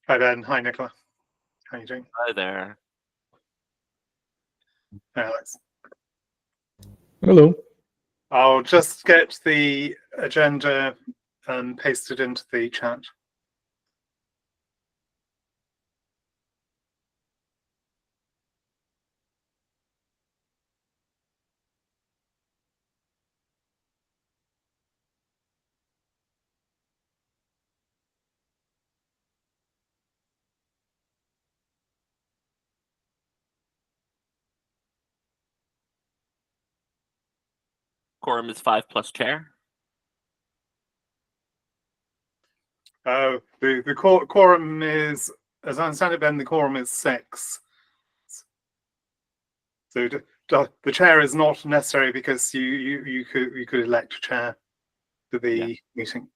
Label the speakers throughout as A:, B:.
A: Hi, Ben. Hi, Nicola. How are you doing?
B: Hi there.
A: Alex.
C: Hello.
A: I'll just get the agenda pasted into the chat.
B: Quorum is 5 plus chair.
A: The quorum is, as I understand it, Ben, the quorum is 6. So the chair is not necessary because you could elect a chair for the meeting.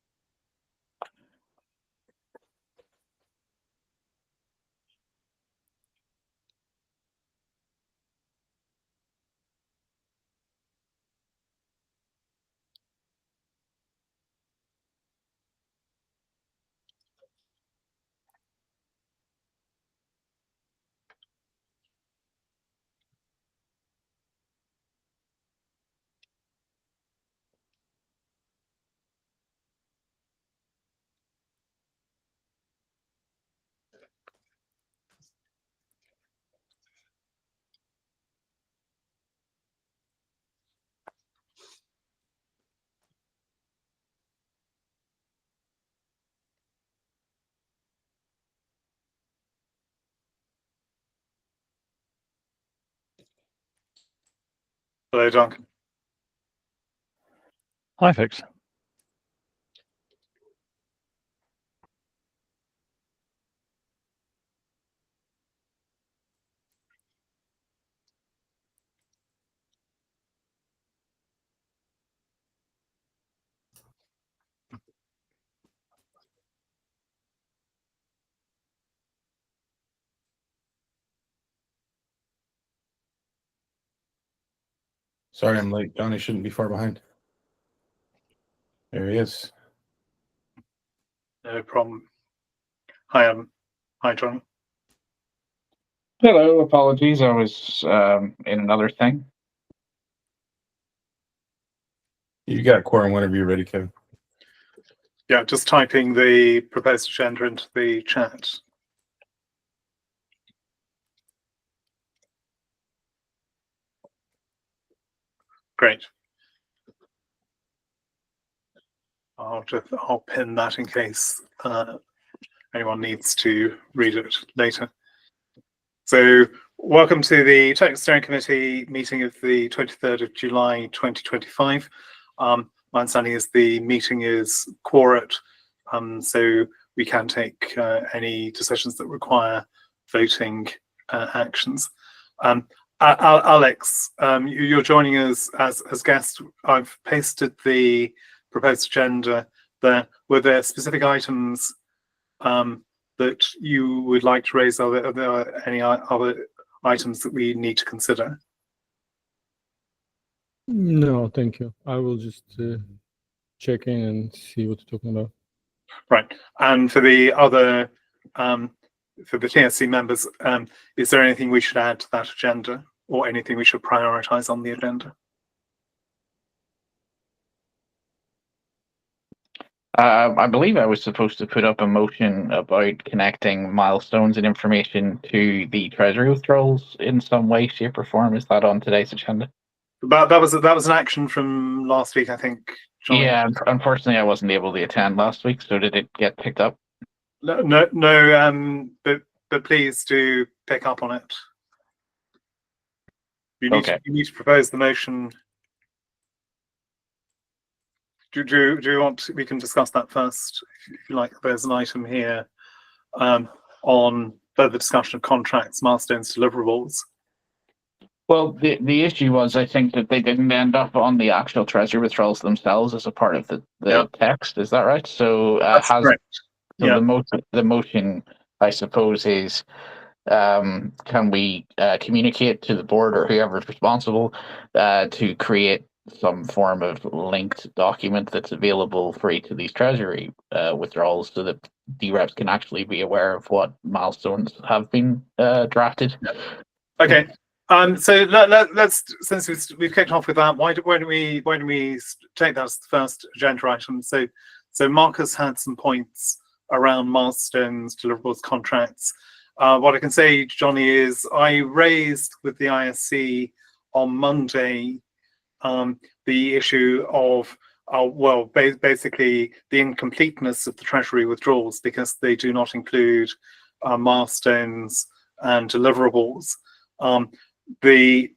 A: Hello, Duncan.
C: Hi, Fix.
D: Sorry, I'm late. Johnny shouldn't be far behind. There he is.
A: No problem. Hi, John.
E: Hello, apologies. I was in another thing.
D: You got quorum whenever you're ready, Kevin.
A: Yeah, just typing the proposed agenda into the chat. Great. I'll pin that in case anyone needs to read it later. So, welcome to the Technical Steering Committee meeting of the 23rd of July 2025. My understanding is the meeting is quorate, so we can take any decisions that require voting actions. Alex, you're joining us as guest. I've pasted the proposed agenda there. Were there specific items that you would like to raise? Are there any other items that we need to consider?
C: No, thank you. I will just check in and see what you're talking about.
A: Right. And for the other, for the TSC members, is there anything we should add to that agenda or anything we should prioritize on the agenda?
E: I believe I was supposed to put up a motion about connecting milestones and information to the treasury withdrawals in some way, shape, or form. Is that on today's agenda?
A: But that was an action from last week, I think. Johnny.
E: Yeah, unfortunately, I wasn't able to attend last week. So did it get picked up?
A: No. But please do pick up on it. You need to propose the motion. Do you want? We can discuss that first, if you like. There's an item here on further discussion of contracts, milestones, deliverables.
E: Well, the issue was, I think, that they didn't end up on the actual treasury withdrawals themselves as a part of the text. Is that right? So
A: That's correct.
E: So the motion, I suppose, is can we communicate to the board or whoever is responsible to create some form of linked document that's available for each of these treasury withdrawals, so that DREPs can actually be aware of what milestones have been drafted.
A: Okay. So let's since we've kicked off with that, why don't we take that as the first agenda item? So Marcus had some points around milestones, deliverables, contracts. What I can say, Johnny, is I raised with the ISC on Monday the issue of basically the incompleteness of the Treasury withdrawals, because they do not include milestones and deliverables. The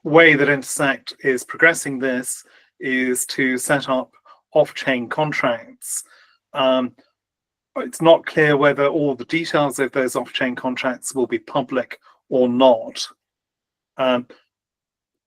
A: way that Intersect is progressing this is to set up off-chain contracts. It's not clear whether all the details of those off-chain contracts will be public or not.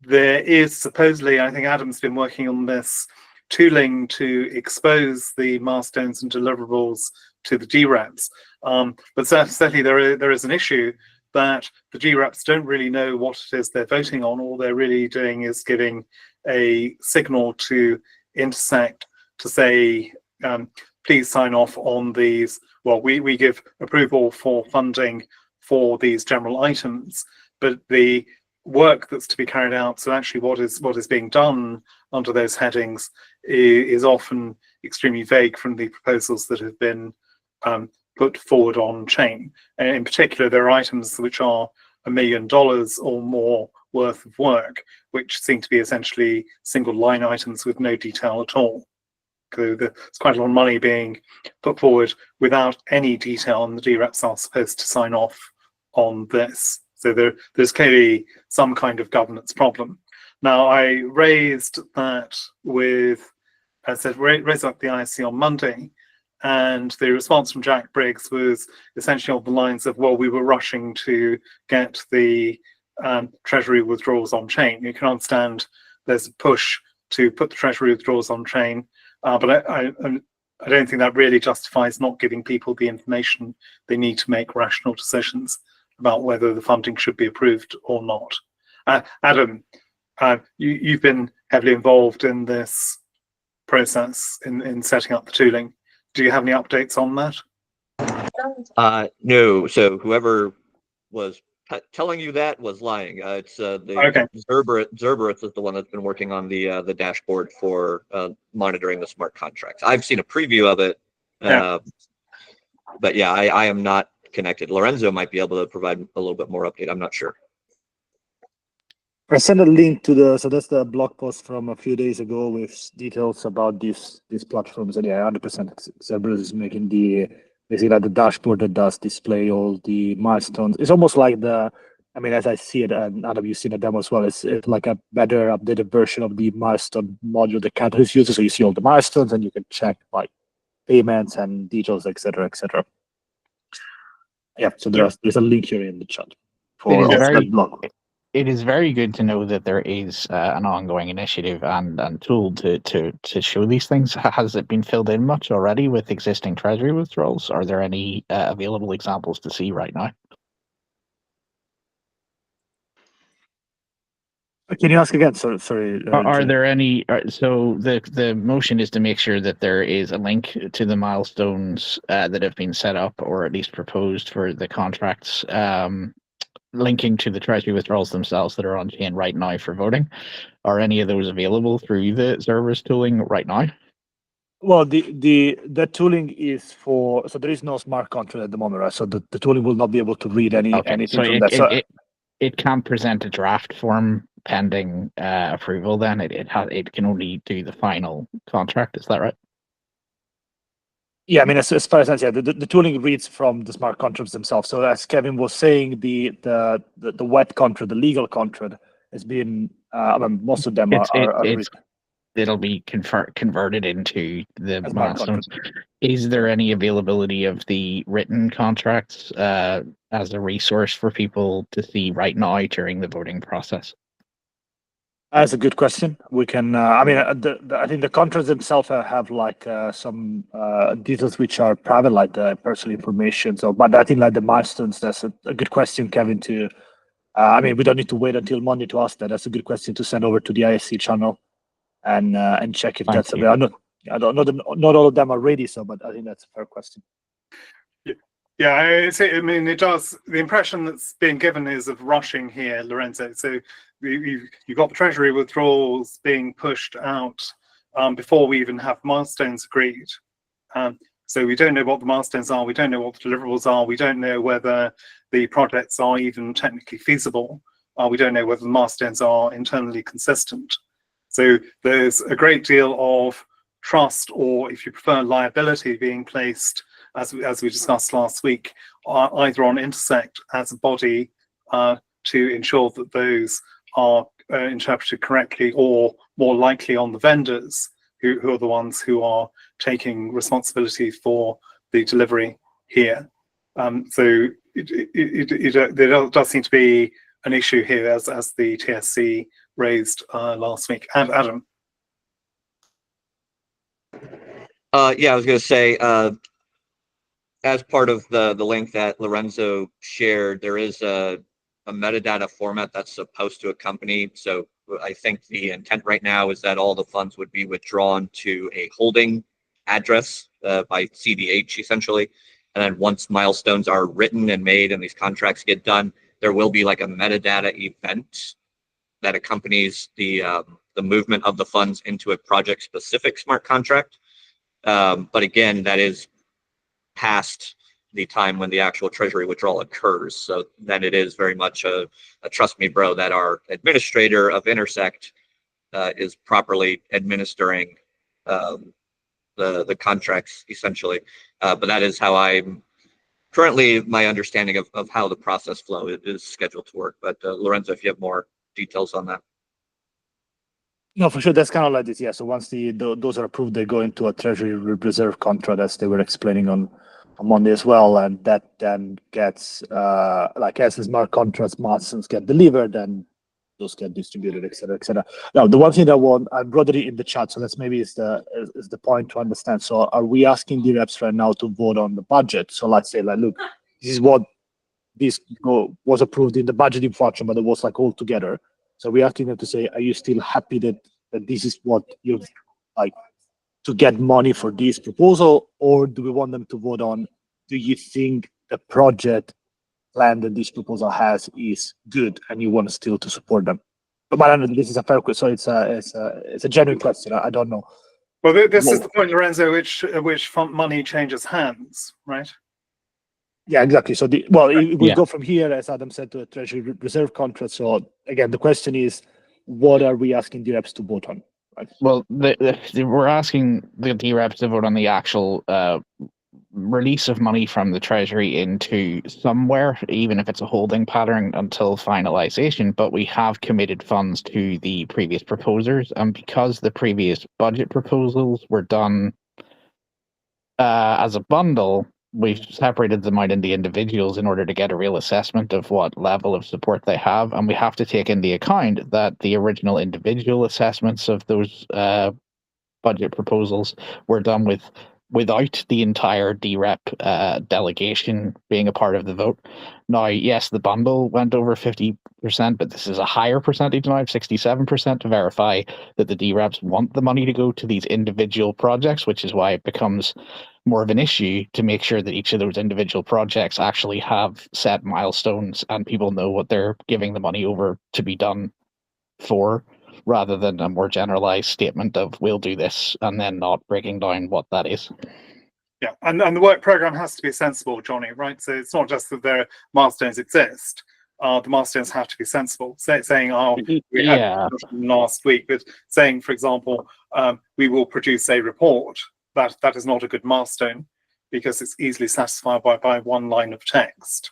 A: There is supposedly, I think Adam's been working on this, tooling to expose the milestones and deliverables to the DREPs. But certainly there is an issue that the DREPs don't really know what it is they're voting on. All they're really doing is giving a signal to Intersect to say, please sign off on these. Well, we give approval for funding for these general items, but the work that's to be carried out, so actually what is being done under those headings is often extremely vague from the proposals that have been put forward on chain. And in particular, there are items which are $1 million or more worth of work, which seem to be essentially single line items with no detail at all. So there's quite a lot of money being put forward without any detail, and the DREPs are supposed to sign off on this. So there's clearly some kind of governance problem. Now, I raised that with, as I said, raised up the ISC on Monday, and the response from Jack Briggs was essentially on the lines of, well, we were rushing to get the Treasury withdrawals on chain. You can understand there's a push to put the Treasury withdrawals on chain, but I don't think that really justifies not giving people the information they need to make rational decisions about whether the funding should be approved or not. Adam, you've been heavily involved in this process in setting up the tooling. Do you have any updates on that?
F: No. So whoever was telling you that was lying. It's
A: Okay.
F: Zerberus is the one that's been working on the dashboard for monitoring the smart contracts. I've seen a preview of it, but yeah, I am not connected. Lorenzo might be able to provide a little bit more update. I'm not sure.
G: I sent a link to so that's the blog post from a few days ago with details about these platforms. And yeah, 100% Zerberus is making basically like the dashboard that does display all the milestones. It's almost like as I see it, and Adam, you've seen a demo as well, it's like a better updated version of the milestone module that Catalyst uses. So you see all the milestones and you can check like payments and details, etc., etc. Yeah, so there's a link here in the chat for that blog.
E: It is very good to know that there is an ongoing initiative and tool to show these things. Has it been filled in much already with existing Treasury withdrawals? Are there any available examples to see right now?
G: Can you ask again? Sorry.
E: Are there any? So the motion is to make sure that there is a link to the milestones that have been set up, or at least proposed for the contracts, linking to the Treasury withdrawals themselves that are on chain right now for voting. Are any of those available through the Zerberus tooling right now?
G: Well, the tooling is for, so there is no smart contract at the moment, right? So the tooling will not be able to read anything from that.
E: It can't present a draft form pending approval. Then it can only do the final contract. Is that right?
G: Yeah, I mean, as far as I said, the tooling reads from the smart contracts themselves. So as Kevin was saying, the wet contract, the legal contract, has been. Most of them
E: it'll be converted into the milestones. Is there any availability of the written contracts as a resource for people to see right now during the voting process?
G: That's a good question. We can. I think the contracts themselves have like some details which are private, like the personal information. So, but I think like the milestones. That's a good question, Kevin. To, we don't need to wait until Monday to ask that. That's a good question to send over to the ISC channel. and check if
E: Thank
G: that's
E: you.
G: available. Not all of them are ready, so but I think that's a fair question.
A: Yeah, I mean, it does. The impression that's being given is of rushing here, Lorenzo. So you've got the Treasury withdrawals being pushed out before we even have milestones agreed. So we don't know what the milestones are. We don't know what the deliverables are. We don't know whether the projects are even technically feasible. We don't know whether the milestones are internally consistent. So there's a great deal of trust, or if you prefer, liability being placed, as we discussed last week, either on Intersect as a body to ensure that those are interpreted correctly, or more likely on the vendors who are the ones who are taking responsibility for the delivery here. So there does seem to be an issue here, as the TSC raised last week. And Adam.
F: Yeah, I was going to say, as part of the link that Lorenzo shared, there is a metadata format that's supposed to accompany. So I think the intent right now is that all the funds would be withdrawn to a holding address by CDH, essentially. And then once milestones are written and made and these contracts get done, there will be like a metadata event that accompanies the movement of the funds into a project-specific smart contract. But again, that is past the time when the actual Treasury withdrawal occurs. So then it is very much a trust me, bro, that our administrator of Intersect is properly administering the contracts, essentially. But that is how I'm currently, my understanding of how the process flow is scheduled to work. But Lorenzo, if you have more details on that.
G: No, for sure. That's kind of like this. Yeah. So once those are approved, they go into a Treasury reserve contract, as they were explaining on Monday as well, and that then gets like as the smart contracts milestones get delivered, and those get distributed, etc., etc. Now, the one thing I brought it in the chat, so that's maybe is the point to understand. So, are we asking the reps right now to vote on the budget? So, let's say, like, look, this is what was approved in the budget infraction, but it was like all together. So we're asking them to say, are you still happy that this is what you've like to get money for this proposal, or do we want them to vote on, do you think the project plan that this proposal has is good and you want still to support them? But I don't know, this is a fair question, so it's a genuine question. I don't know.
A: Well, this is the point, Lorenzo, which money changes hands, right?
G: Yeah, exactly. So we go from here, as Adam said, to a Treasury reserve contract. So again, the question is, what are we asking the reps to vote on? Right?
E: Well, we're asking the reps to vote on the actual release of money from the Treasury into somewhere, even if it's a holding pattern until finalization. But we have committed funds to the previous proposers, and because the previous budget proposals were done as a bundle, we've separated them out into individuals in order to get a real assessment of what level of support they have. And we have to take into account that the original individual assessments of those budget proposals were done without the entire DREP delegation being a part of the vote. Now, yes, the bundle went over 50%, but this is a higher percentage now, 67%, to verify that the DREPs want the money to go to these individual projects, which is why it becomes more of an issue to make sure that each of those individual projects actually have set milestones and people know what they're giving the money over to be done for, rather than a more generalized statement of we'll do this and then not breaking down what that is.
A: Yeah, and the work program has to be sensible, Johnny, right? So it's not just that their milestones exist. The milestones have to be sensible. Saying, oh, we had last week, but saying, for example, we will produce a report, that is not a good milestone because it's easily satisfied by one line of text.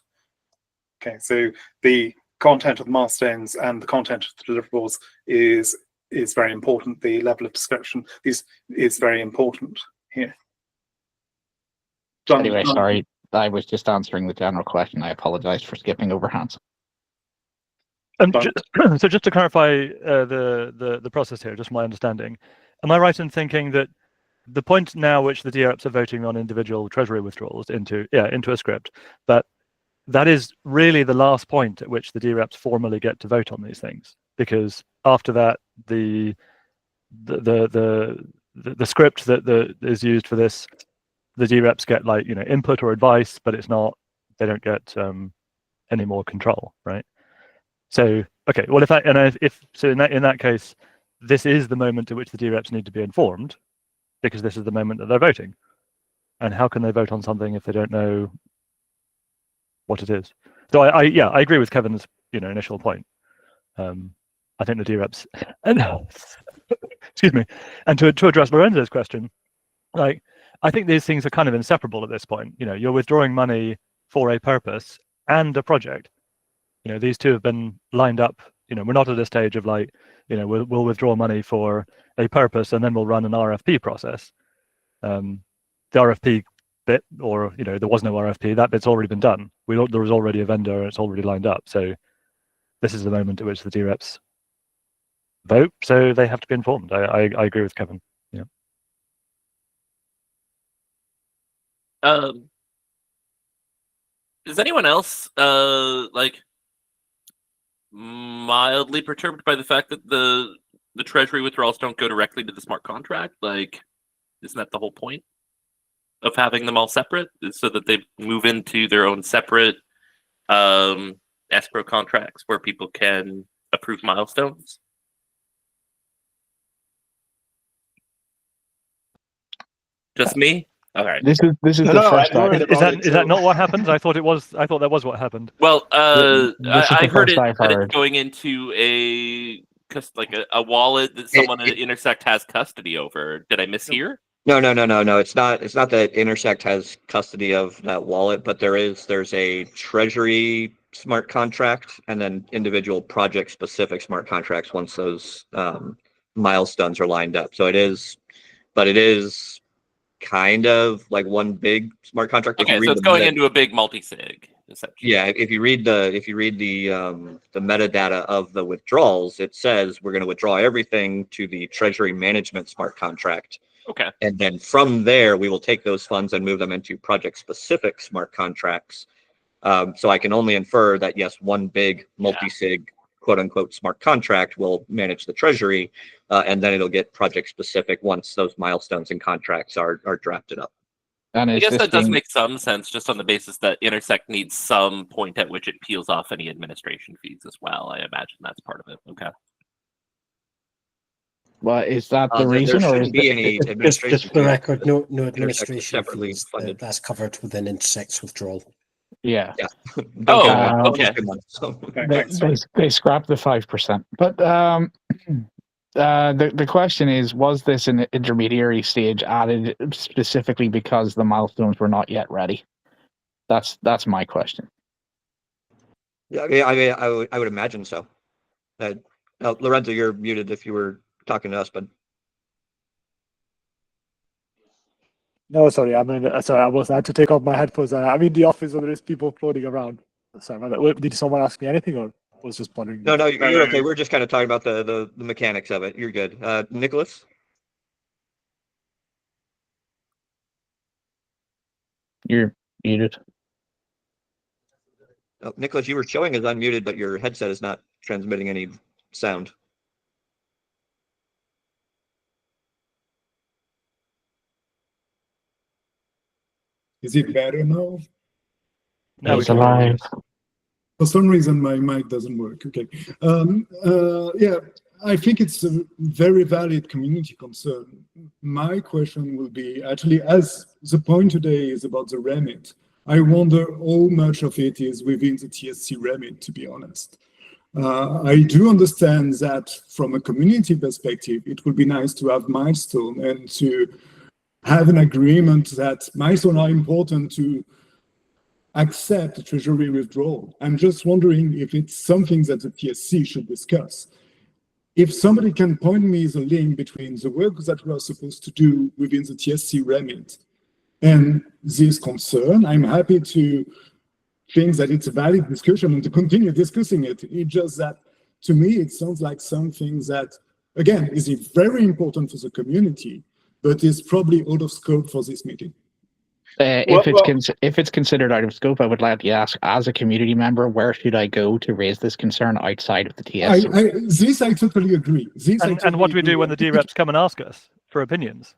A: Okay, so the content of the milestones and the content of the deliverables is very important. The level of description is very important here.
E: Anyway, sorry, I was just answering the general question. I apologize for skipping over Hans.
H: So just to clarify the process here, just my understanding, am I right in thinking that the point now which the DREPs are voting on individual Treasury withdrawals into a script, that is really the last point at which the DREPs formally get to vote on these things, because after that the the script that is used for this, the DREPs get like input or advice, but it's not, they don't get any more control, right? So okay, well in that case, this is the moment at which the DREPs need to be informed, because this is the moment that they're voting. And how can they vote on something if they don't know what it is? So I agree with Kevin's initial point. I think the DREPs, and excuse me, and to address Lorenzo's question, like I think these things are kind of inseparable at this point. You're withdrawing money for a purpose and a project. These two have been lined up. We're not at a stage of like, we'll withdraw money for a purpose and then we'll run an RFP process. The RFP bit, or there was no RFP, that bit's already been done. There was already a vendor and it's already lined up. So this is the moment at which the DREPs vote, so they have to be informed. I agree with Kevin. Yeah.
B: Is anyone else like mildly perturbed by the fact that the treasury withdrawals don't go directly to the smart contract? Like, isn't that the whole point of having them all separate, is so that they move into their own separate escrow contracts where people can approve milestones? Just me? All right.
E: This is
G: No,
E: the
G: no,
E: first
G: I heard
E: time.
G: it.
H: Is that not what happened? I thought that was what happened.
B: Well,
E: This is
B: I
E: the
B: heard
E: first I've
B: that
E: heard.
B: it's going into a wallet that someone at Intersect has custody over. Did I mishear?
F: No. It's not that Intersect has custody of that wallet, but there's a treasury smart contract and then individual project specific smart contracts once those milestones are lined up. So it is kind of like one big smart contract. If you
B: Okay,
F: read
B: so it's
F: the
B: going into a big multi-sig, essentially.
F: Yeah, if you read the metadata of the withdrawals, it says we're going to withdraw everything to the treasury management smart contract.
B: Okay.
F: And then from there, we will take those funds and move them into project-specific smart contracts. So I can only infer that, yes, one big multi-sig, quote-unquote, smart contract will manage the treasury, and then it'll get project-specific once those milestones and contracts are drafted up.
E: And
B: I
E: is
B: guess
E: this
B: that does
E: being-
B: make some sense, just on the basis that Intersect needs some point at which it peels off any administration fees as well. I imagine that's part of it. Okay.
E: Well, is that the
F: There
E: reason, or
F: shouldn't
E: is
F: be
E: the,
F: any
I: Just
F: administration
I: for the
F: fee.
I: record, no
F: Intersect is
I: administration
F: separately
I: fees.
F: funded.
I: That's covered within Intersect's withdrawal.
E: yeah?
F: Don't
B: Oh,
F: get one.
B: okay.
F: Just get one. So-
A: Okay,
E: They,
A: thanks.
E: they scrapped the 5%. But the question is, was this an intermediary stage added specifically because the milestones were not yet ready? That's my question.
F: Yeah, I would imagine so. Lorenzo, you're muted if you were talking to us, but
G: No, sorry. I mean, sorry. I had to take off my headphones. I'm in the office, and there's people floating around. Sorry about that. Did someone ask me anything, or was just wondering?
F: no, you're okay. We're just kind of talking about the mechanics of it. You're good. Nicholas?
E: You're muted.
F: Oh, Nicholas, you were showing as unmuted, but your headset is not transmitting any sound.
J: Is it better now?
H: Now we
E: It's
H: can hear you.
E: alive.
J: For some reason, my mic doesn't work. Okay. Yeah, I think it's a very valid community concern. My question will be, actually, as the point today is about the remit, I wonder how much of it is within the TSC remit, to be honest. I do understand that from a community perspective, it would be nice to have milestone and to have an agreement that milestones are important to accept the treasury withdrawal. I'm just wondering if it's something that the TSC should discuss. If somebody can point me the link between the work that we are supposed to do within the TSC remit and this concern, I'm happy to think that it's a valid discussion and to continue discussing it. It's just that, to me, it sounds like something that, again, is very important for the community, but is probably out of scope for this meeting.
E: If it's considered out of scope, I would like to ask, as a community member, where should I go to raise this concern outside of the TS?
J: I totally agree.
H: And what do we do when the DREPs come and ask us for opinions?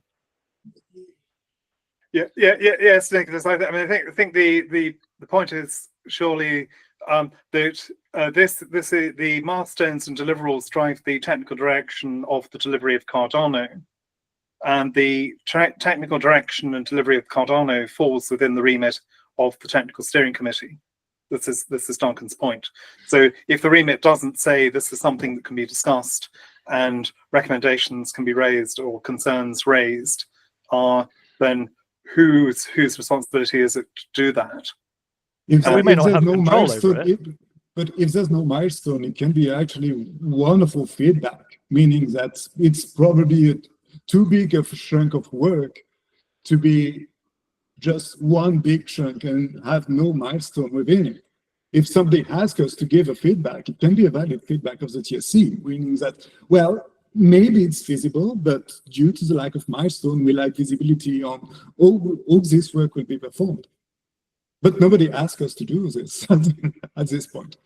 A: Yes, Nicholas. I think the point is surely that this is the milestones and deliverables drive the technical direction of the delivery of Cardano, and the technical direction and delivery of Cardano falls within the remit of the technical steering committee. This is Duncan's point. So if the remit doesn't say this is something that can be discussed and recommendations can be raised or concerns raised, then whose responsibility is it to do that?
H: We may not have control over it.
J: But if there's no milestone, it can be actually wonderful feedback, meaning that it's probably too big of a chunk of work to be just one big chunk and have no milestone within it. If somebody asks us to give a feedback, it can be a valid feedback of the TSC, meaning that, well, maybe it's feasible, but due to the lack of milestone, we lack visibility on all this work will be performed. But nobody asked us to do this at this point.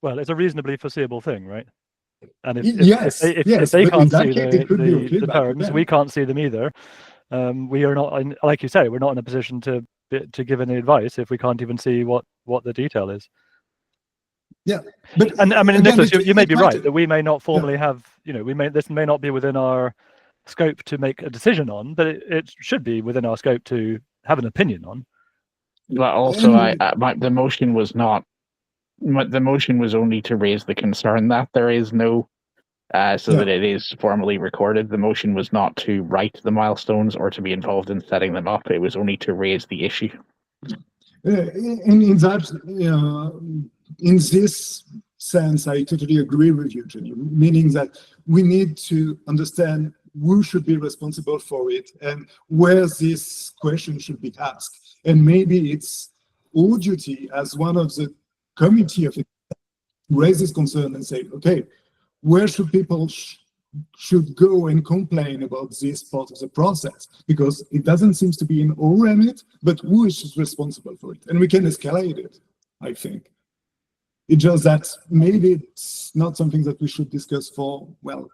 H: Well, it's a reasonably foreseeable thing, right? And if they can't see the terms, we can't see them either. We are not, like you say, we're not in a position to give any advice if we can't even see what the detail is.
J: Yeah, but
H: and I mean, again, Nicholas, you may be right that we may not formally have, this may not be within our scope to make a decision on, but it should be within our scope to have an opinion on.
E: But also, the motion was not. The motion was only to raise the concern that there is no, so that it is formally recorded. The motion was not to write the milestones or to be involved in setting them up. It was only to raise the issue.
J: In this sense, I totally agree with you, Jenny, meaning that we need to understand who should be responsible for it and where this question should be asked. And maybe it's our duty as one of the committee of it raise this concern and say, okay, where should people should go and complain about this part of the process? Because it doesn't seem to be in our remit, but who is responsible for it? And we can escalate it, I think. It's just that maybe it's not something that we should discuss for,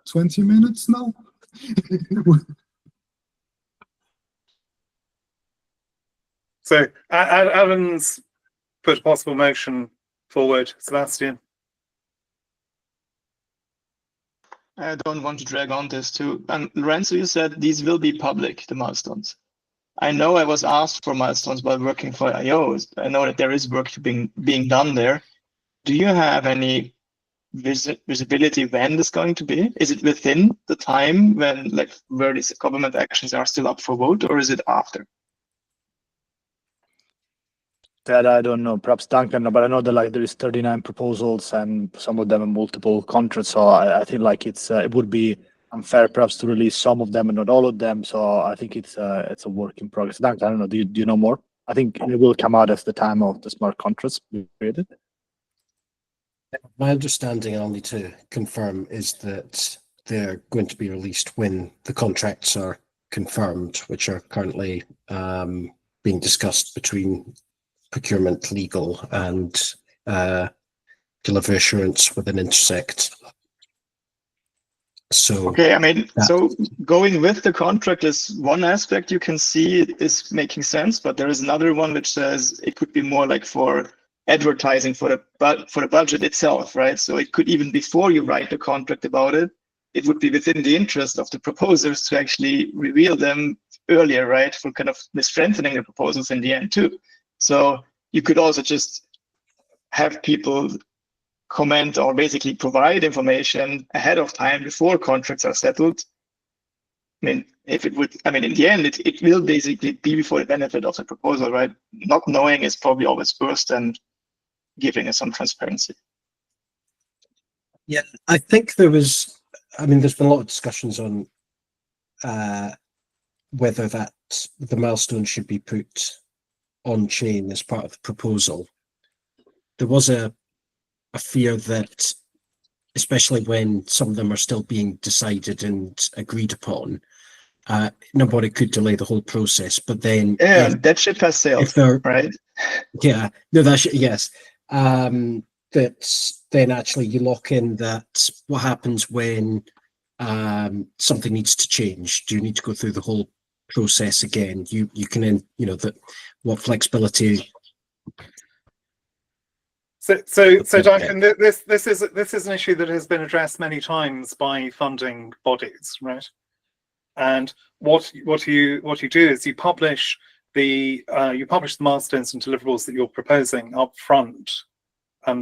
J: 20 minutes now.
A: So Alan's put a possible motion forward. Sebastian.
K: I don't want to drag on this too. And Lorenzo, you said these will be public, the milestones. I know I was asked for milestones while working for IO. I know that there is work being done there. Do you have any visibility when this is going to be? Is it within the time when where these government actions are still up for vote, or is it after?
G: That I don't know. Perhaps Duncan, but I know that there is 39 proposals and some of them are multiple contracts. So I think it would be unfair perhaps to release some of them and not all of them. So I think it's a work in progress. Duncan, I don't know. Do you know more? I think it will come out as the time of the smart contracts be created.
I: My understanding, only to confirm, is that they're going to be released when the contracts are confirmed, which are currently being discussed between procurement, legal, and delivery assurance within Intersect. So
K: okay, I mean, so going with the contract is one aspect you can see is making sense, but there is another one which says it could be more for advertising for the budget itself, right? So it could even before you write the contract about it, it would be within the interest of the proposers to actually reveal them earlier, right? For kind of strengthening the proposals in the end too. So you could also just have people comment or basically provide information ahead of time before contracts are settled. I mean, in the end, it will basically be for the benefit of the proposal, right? Not knowing is probably always worse than giving us some transparency.
I: yeah, I think there's been a lot of discussions on whether that the milestone should be put on chain as part of the proposal. There was a fear that, especially when some of them are still being decided and agreed upon, nobody could delay the whole process. But then,
K: Yeah, that ship has sailed,
I: if they're
K: right?
I: yeah, no, yes. That then actually you lock in that what happens when something needs to change. Do you need to go through the whole process again? You can that what flexibility.
A: So Duncan, this is an issue that has been addressed many times by funding bodies, right? And what you do is you publish the milestones and deliverables that you're proposing up front,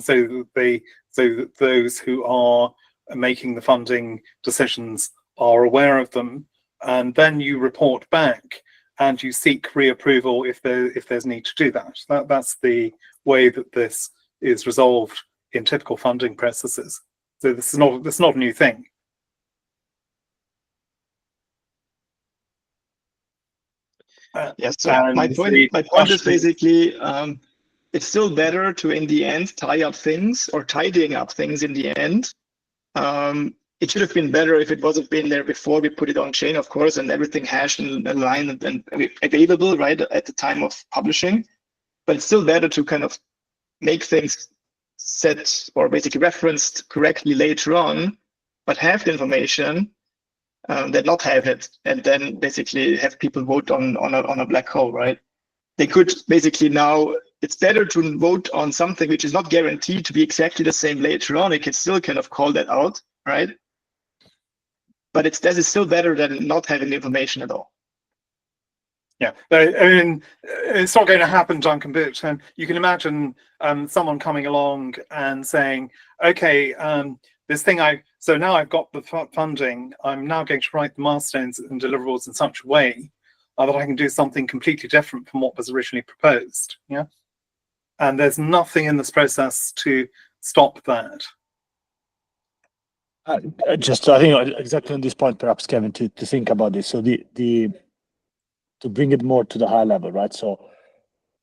A: so that those who are making the funding decisions are aware of them, and then you report back and you seek reapproval if there's need to do that. That's the way that this is resolved in typical funding processes. So this is not a new thing.
K: Yes. So my point is basically, it's still better to, in the end, tie up things or tidying up things in the end. It should have been better if it wasn't been there before we put it on chain, of course, and everything hashed and aligned and available right at the time of publishing. But it's still better to kind of make things set or basically referenced correctly later on, but have the information that not have it, and then basically have people vote on a black hole, right? They could basically now, it's better to vote on something which is not guaranteed to be exactly the same later on. It can still kind of call that out, right? But that is still better than not having the information at all.
A: Yeah, I mean, it's not going to happen, Duncan, but you can imagine someone coming along and saying, okay, this thing so now I've got the funding, I'm now going to write the milestones and deliverables in such a way that I can do something completely different from what was originally proposed. Yeah, and there's nothing in this process to stop that.
G: I think exactly on this point, perhaps, Kevin, to think about this. So to bring it more to the high level, right? So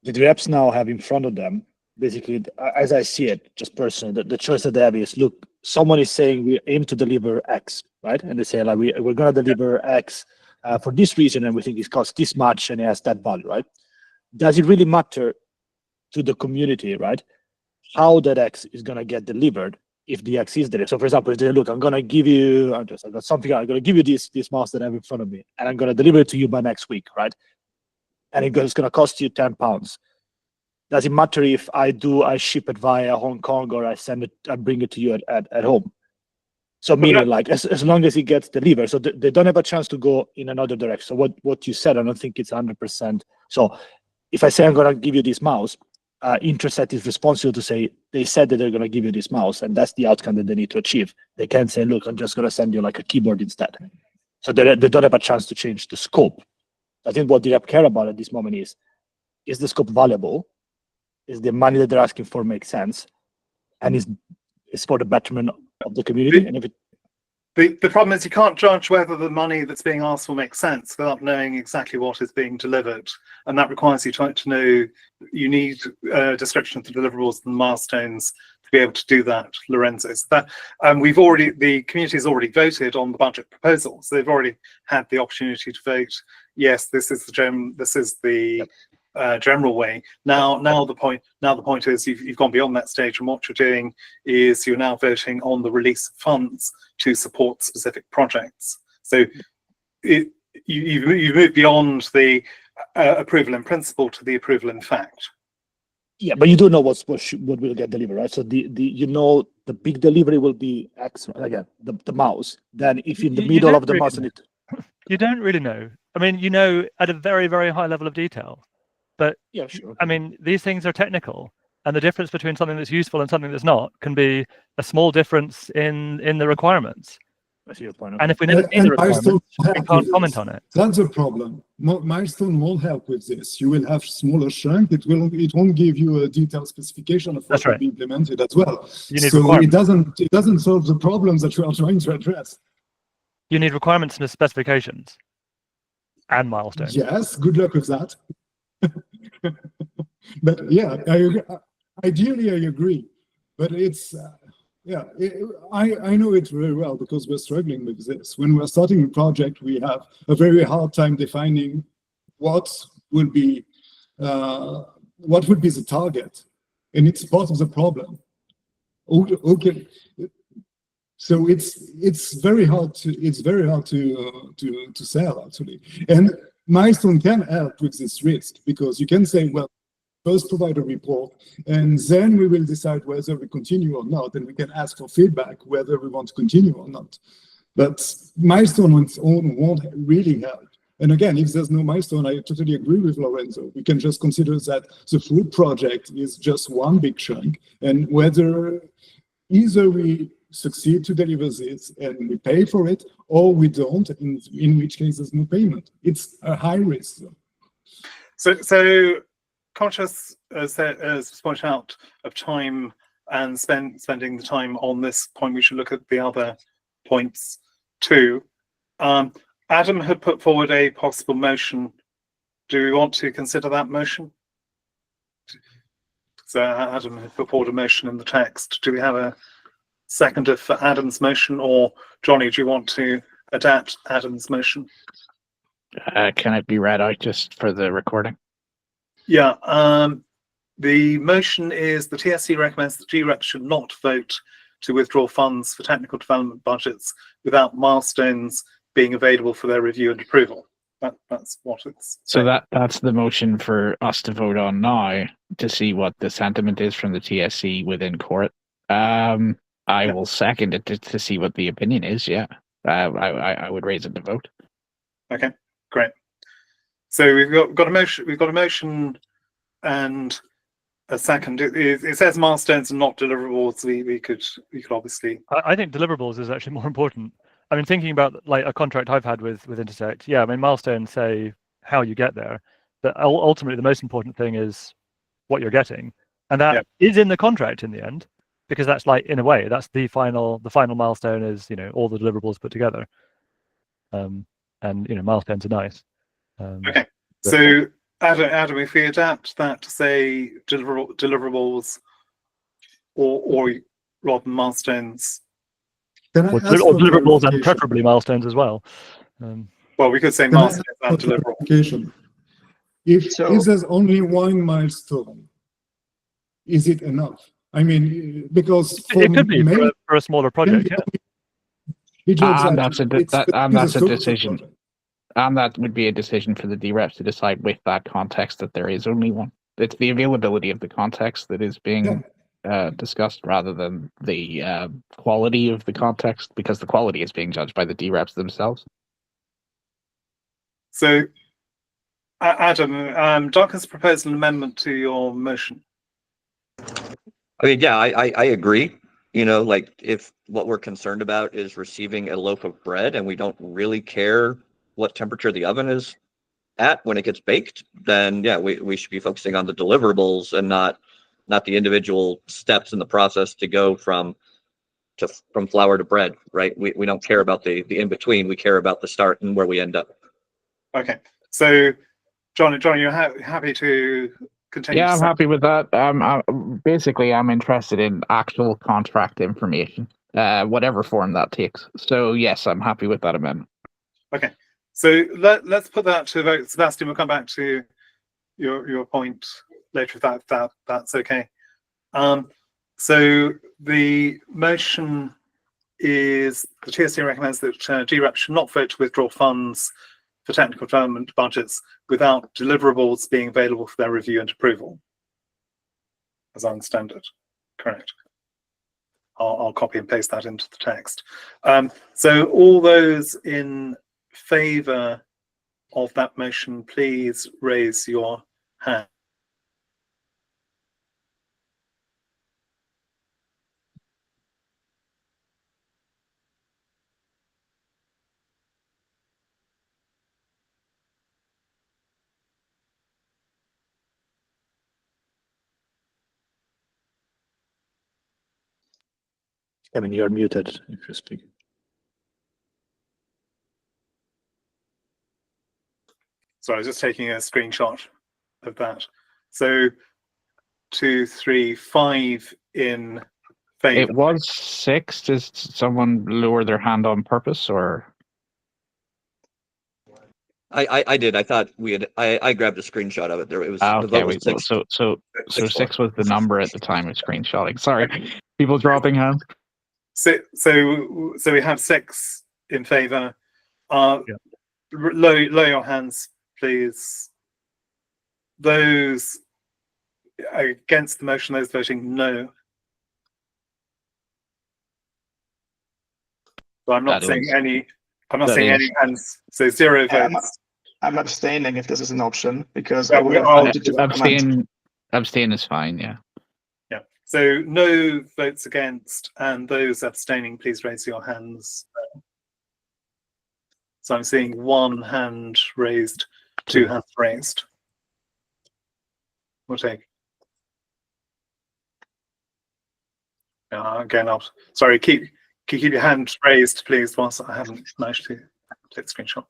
G: the reps now have in front of them, basically, as I see it, just personally, the choice that they have is, look, someone is saying we aim to deliver X, right? And they say, like, we're going to deliver X for this reason, and we think it costs this much and it has that value, right? Does it really matter to the community, right, how that X is going to get delivered if the X is there? So, for example, if they look, I'm going to give you, I'm going to give you this mouse that I have in front of me, and I'm going to deliver it to you by next week, right? And it's going to cost you £10. Does it matter if I ship it via Hong Kong or I bring it to you at home? So meaning, like, as long as it gets delivered, so they don't have a chance to go in another direction. So what you said, I don't think it's 100%. So if I say I'm going to give you this mouse, Interset is responsible to say they said that they're going to give you this mouse, and that's the outcome that they need to achieve. They can't say, look, I'm just going to send you like a keyboard instead. So they don't have a chance to change the scope. I think what the rep care about at this moment is the scope valuable? Is the money that they're asking for make sense? And is for the betterment of the community? And if
A: the problem is you can't judge whether the money that's being asked for makes sense without knowing exactly what is being delivered, and that requires you to know. You need a description of the deliverables and the milestones to be able to do that, Lorenzo. So that the community has already voted on the budget proposal, so they've already had the opportunity to vote. Yes, this is the general way. Now the point is you've gone beyond that stage, and what you're doing is you're now voting on the release of funds to support specific projects. So you move beyond the approval in principle to the approval in fact.
G: Yeah, but you do know what will get delivered, right? So the big delivery will be X, again, the mouse. Then if in the middle of the mouse,
H: you don't really know. I mean, you know at a very, very high level of detail. But
G: yeah, sure.
H: I mean, these things are technical, and the difference between something that's useful and something that's not can be a small difference in the requirements.
G: I see your point.
H: And if we never see the requirements, we can't comment on it.
J: That's a problem. Milestone won't help with this. You will have smaller chunk. It won't give you a detailed specification of what will be implemented as well. So it doesn't solve the problems that you are trying to address.
H: You need requirements and specifications and milestones.
J: Yes, good luck with that. But yeah, ideally I agree, but it's Yeah, I know it very well because we're struggling with this. When we're starting a project, we have a very hard time defining what would be the target, and it's part of the problem. Okay, so it's very hard to sell actually, and Milestone can help with this risk because you can say, well, first provide a report, and then we will decide whether we continue or not, and we can ask for feedback whether we want to continue or not. But Milestone on its own won't really help. And again, if there's no milestone, I totally agree with Lorenzo. We can just consider that the fruit project is just one big chunk, and whether either we succeed to deliver this and we pay for it, or we don't, in which case there's no payment. It's a high risk.
A: So conscious, as pointed out, of time and spending the time on this point, we should look at the other points too. Adam had put forward a possible motion. Do we want to consider that motion? So Adam had put forward a motion in the text. Do we have a seconder for Adam's motion, or Johnny, do you want to adapt Adam's motion?
E: Can it be read out just for the recording?
A: Yeah. The motion is the TSC recommends that GREP should not vote to withdraw funds for technical development budgets without milestones being available for their review and approval. That's what it's saying.
E: So that's the motion for us to vote on now to see what the sentiment is from the TSC within court. I will second it to see what the opinion is. Yeah, I would raise it to vote.
A: Okay, great. So we've got a motion. We've got a motion and a second. It says milestones and not deliverables. We could obviously.
H: I think deliverables is actually more important. I mean, thinking about like a contract I've had with Intersect, yeah, I mean, milestones say how you get there, but ultimately the most important thing is what you're getting, and that is in the contract in the end, because that's like, in a way, that's the final milestone is, you know, all the deliverables put together, and you know, milestones are nice.
A: Okay, so Adam, if we adapt that to say deliverables, or rather than milestones.
H: Or deliverables and preferably milestones as well.
A: Well, we could say milestones and deliverables.
J: If there's only one milestone, is it enough? I mean, because
H: it could be for a smaller project,
E: and that's a decision. And that would be a decision for the DREPs to decide with that context that there is only one. It's the availability of the context that is being discussed rather than the quality of the context, because the quality is being judged by the DREPs themselves.
A: So, Adam, Duncan's proposed an amendment to your motion.
F: I mean, yeah, I agree. You know, like if what we're concerned about is receiving a loaf of bread and we don't really care what temperature the oven is at when it gets baked, then yeah, we should be focusing on the deliverables and not the individual steps in the process to go from flour to bread, right? We don't care about the in between. We care about the start and where we end up.
A: Okay, so Johnny, you're happy to continue?
E: Yeah, I'm happy with that. Basically, I'm interested in actual contract information, whatever form that takes. So yes, I'm happy with that amendment.
A: Okay, so let's put that to vote. Sebastian, we'll come back to your point later if that's okay. So the motion is the TSC recommends that GREP should not vote to withdraw funds for technical development budgets without deliverables being available for their review and approval, as I understand it. Correct. I'll copy and paste that into the text. So all those in favour of that motion, please raise your hand.
G: I mean, you're muted if you're speaking.
A: So I was just taking a screenshot of that. So 2, 3, 5 in favor.
E: It was 6. Did someone lower their hand on purpose, or?
F: I did. I thought I grabbed a screenshot of it. There it was. The
E: Okay,
F: vote was
E: wait.
F: 6.
E: So 6 was the number at the time of screenshotting. Sorry, people dropping hands.
A: So we have 6 in favor.
H: Yeah.
A: Lower your hands, please. Those against the motion, those voting no. So I'm not
E: That
A: seeing
E: is-
A: any. I'm not
E: that
A: seeing
E: is-
A: any hands. So 0
K: Yeah,
A: votes.
K: I'm abstaining if this is an option because
A: Yeah,
K: I would have
A: I'll-
K: voted to recommend.
E: Abstain is fine. Yeah.
A: Yeah. So no votes against, and those abstaining, please raise your hands. So I'm seeing 1 hand raised, 2 hands raised. We'll take. Again, sorry. Keep your hand raised, please, whilst I haven't managed to take the screenshot.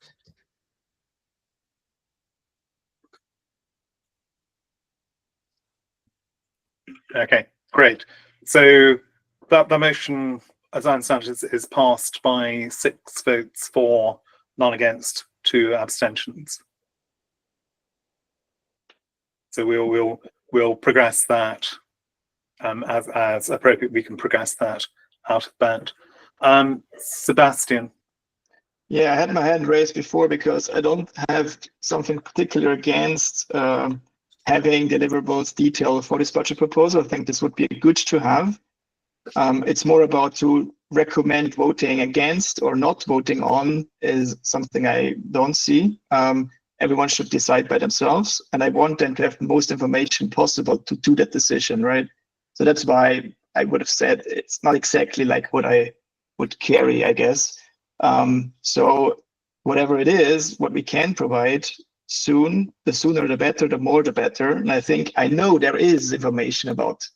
A: Okay, great. So that the motion, as I understand it, is passed by 6 votes for, none against, 2 abstentions. So we'll progress that as appropriate. We can progress that out of band. Sebastian.
K: Yeah, I had my hand raised before because I don't have something particular against having deliverables detail for this budget proposal. I think this would be good to have. It's more about to recommend voting against or not voting on is something I don't see. Everyone should decide by themselves, and I want them to have the most information possible to do that decision, right? So that's why I would have said it's not exactly like what I would carry, I guess. So whatever it is, what we can provide soon, the sooner the better, the more the better. And I know there is information about,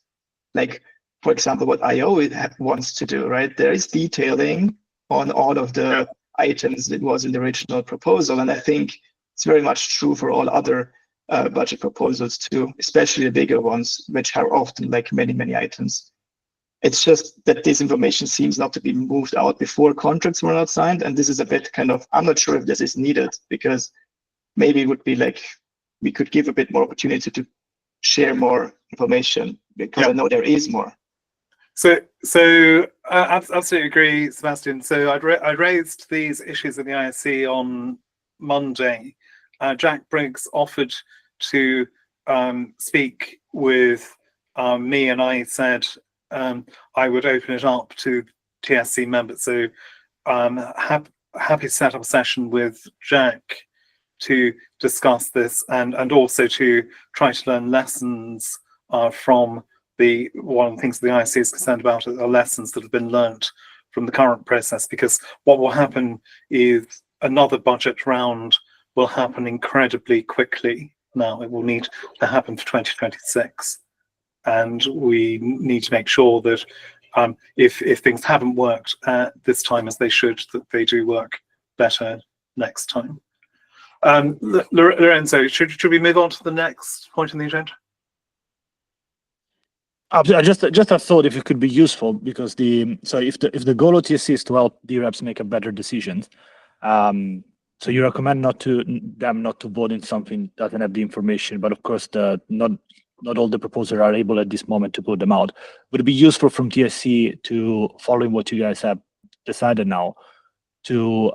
K: like, for example, what IO wants to do, right? There is detailing on all of the items that was in the original proposal. And I think it's very much true for all other budget proposals too, especially the bigger ones, which are often like many, many items. It's just that this information seems not to be moved out before contracts were not signed. And this is a bit kind of, I'm not sure if this is needed, because maybe it would be like, we could give a bit more opportunity to share more information, because I know there is more.
A: So I absolutely agree, Sebastian. So I raised these issues in the ISC on Monday. Jack Briggs offered to speak with me, and I said I would open it up to TSC members. So happy to set up a session with Jack to discuss this and also to try to learn lessons from one of the things the ISC is concerned about are lessons that have been learnt from the current process, because what will happen is another budget round will happen incredibly quickly now. It will need to happen for 2026. And we need to make sure that if things haven't worked at this time as they should, that they do work better next time. Lorenzo, should we move on to the next point on the agenda?
G: I just a thought, if it could be useful, because if the goal of TSC is to help DREPs make a better decision, so you recommend them not to vote in something that doesn't have the information, but of course not all the proposals are able at this moment to put them out. Would it be useful from TSC to, following what you guys have decided now, to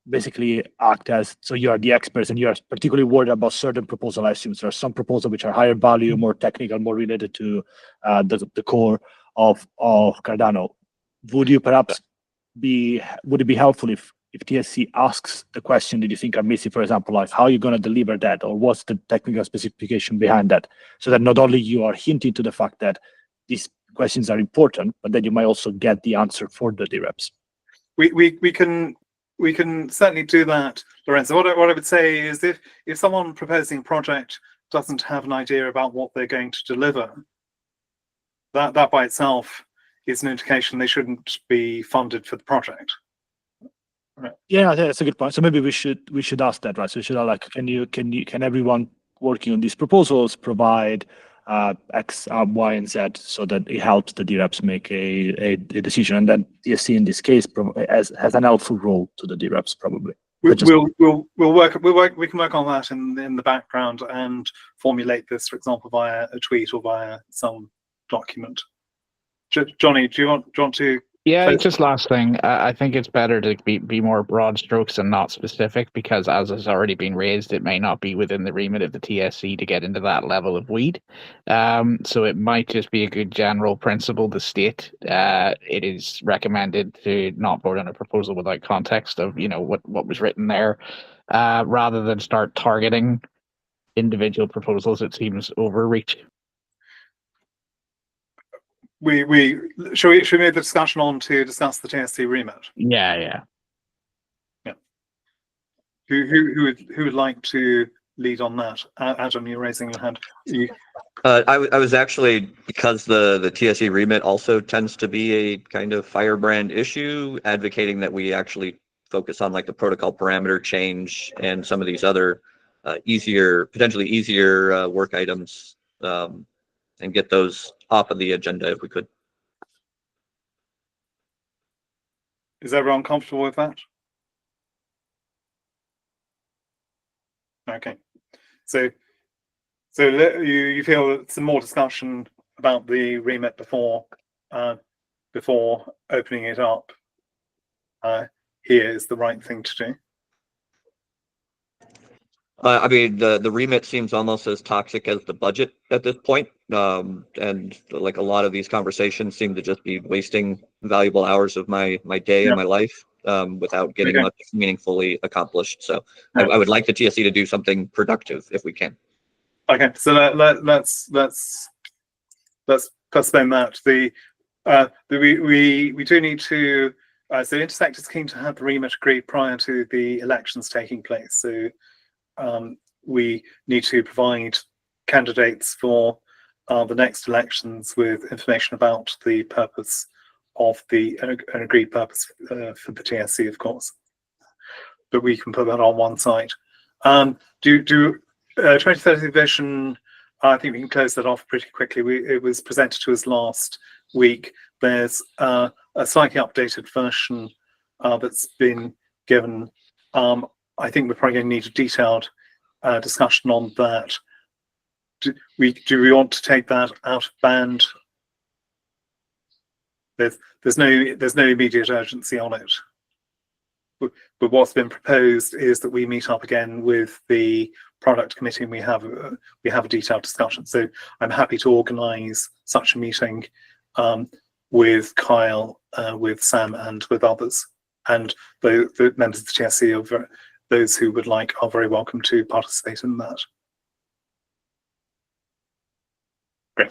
G: basically act as, so you are the experts and you are particularly worried about certain proposals? I assume there are some proposals which are higher value, more technical, more related to the core of Cardano. Would it be helpful if TSC asks the question that you think are missing, for example, like how are you going to deliver that, or what's the technical specification behind that, so that not only you are hinting to the fact that these questions are important, but that you might also get the answer for the DREPs?
A: We can certainly do that, Lorenzo. What I would say is if someone proposing a project doesn't have an idea about what they're going to deliver, that by itself is an indication they shouldn't be funded for the project. Right.
G: Yeah, that's a good point. So maybe we should ask that, right? So we should like, can everyone working on these proposals provide X, Y, and Z, so that it helps the DREPs make a decision. And then TSC in this case has an helpful role to the DREPs probably.
A: We can work on that in the background and formulate this, for example, via a tweet or via some document. Johnny, do you want to?
E: Yeah, just last thing. I think it's better to be more broad strokes and not specific, because as has already been raised, it may not be within the remit of the TSC to get into that level of weed. So it might just be a good general principle to state it is recommended to not vote on a proposal without context of what was written there, rather than start targeting individual proposals. It seems overreach.
A: Should we move the discussion on to discuss the TSC remit?
E: Yeah.
A: Who would like to lead on that? Adam, you're raising your hand.
F: I was actually, because the TSC remit also tends to be a kind of firebrand issue, advocating that we actually focus on like the protocol parameter change and some of these other potentially easier work items, and get those off of the agenda if we could.
A: Is everyone comfortable with that? Okay, so you feel that some more discussion about the remit before opening it up here is the right thing to do?
F: I mean, the remit seems almost as toxic as the budget at this point. And like a lot of these conversations seem to just be wasting valuable hours of my day and my life without getting much meaningfully accomplished. So I would like the TSC to do something productive if we can.
A: Okay, so let's postpone that. We do need to. So Intersect is keen to have the remit agreed prior to the elections taking place. So we need to provide candidates for the next elections with information about the purpose of an agreed purpose for the TSC, of course. But we can put that on one side. 2030 vision, I think we can close that off pretty quickly. It was presented to us last week. There's a slightly updated version that's been given. I think we're probably going to need a detailed discussion on that. Do we want to take that out of band? There's no immediate urgency on it. But what's been proposed is that we meet up again with the product committee and we have a detailed discussion. So I'm happy to organise such a meeting with Kyle, with Sam, and with others. And the members of the TSC those who would like are very welcome to participate in that. Great.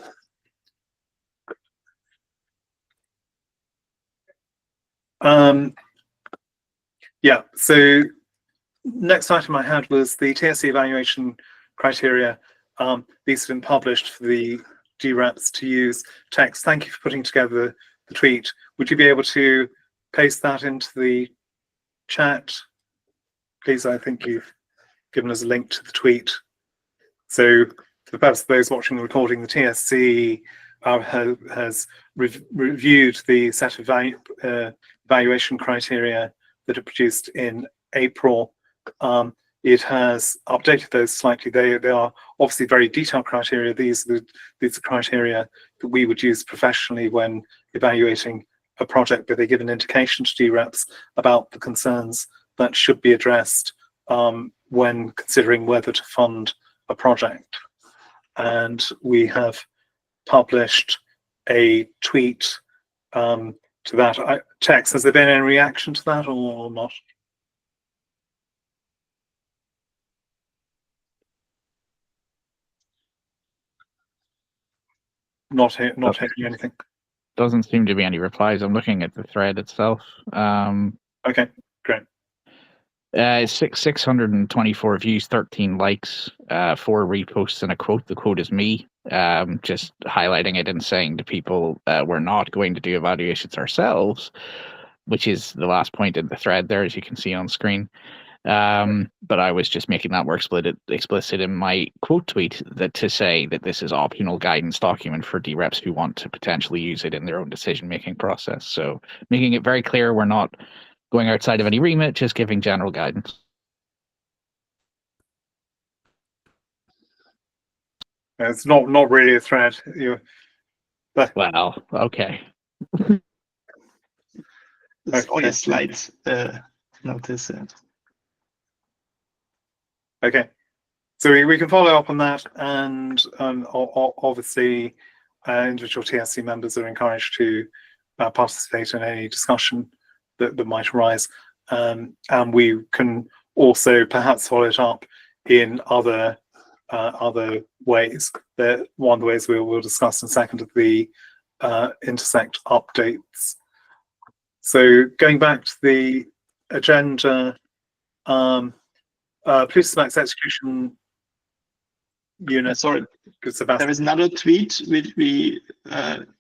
A: Yeah, so next item I had was the TSC evaluation criteria. These have been published for the DREPs to use text. Thank you for putting together the tweet. Would you be able to paste that into the chat? Please, I think you've given us a link to the tweet. So for the purpose of those watching the recording, the TSC has reviewed the set of evaluation criteria that are produced in April. It has updated those slightly. They are obviously very detailed criteria. These are criteria that we would use professionally when evaluating a project, but they give an indication to DREPs about the concerns that should be addressed when considering whether to fund a project. And we have published a tweet to that. Tex, has there been any reaction to that or not? Not hearing anything.
E: Doesn't seem to be any replies. I'm looking at the thread itself.
A: Okay, great.
E: 624 views, 13 likes, 4 reposts, and a quote. The quote is me, just highlighting it and saying to people, we're not going to do evaluations ourselves, which is the last point in the thread there, as you can see on screen. But I was just making that more explicit in my quote tweet that to say that this is optional guidance document for DREPs who want to potentially use it in their own decision-making process. So making it very clear we're not going outside of any remit, just giving general guidance.
A: It's not really a thread.
E: Well, okay.
K: It's only
A: Okay.
K: a slight notice.
A: Okay, so we can follow up on that, and obviously individual TSC members are encouraged to participate in any discussion that might arise, and we can also perhaps follow it up in other ways. One of the ways we'll discuss in a second are the intersect updates. So going back to the agenda, police suspects execution unit.
K: Sorry,
A: Good, Sebastian.
K: there is another tweet which we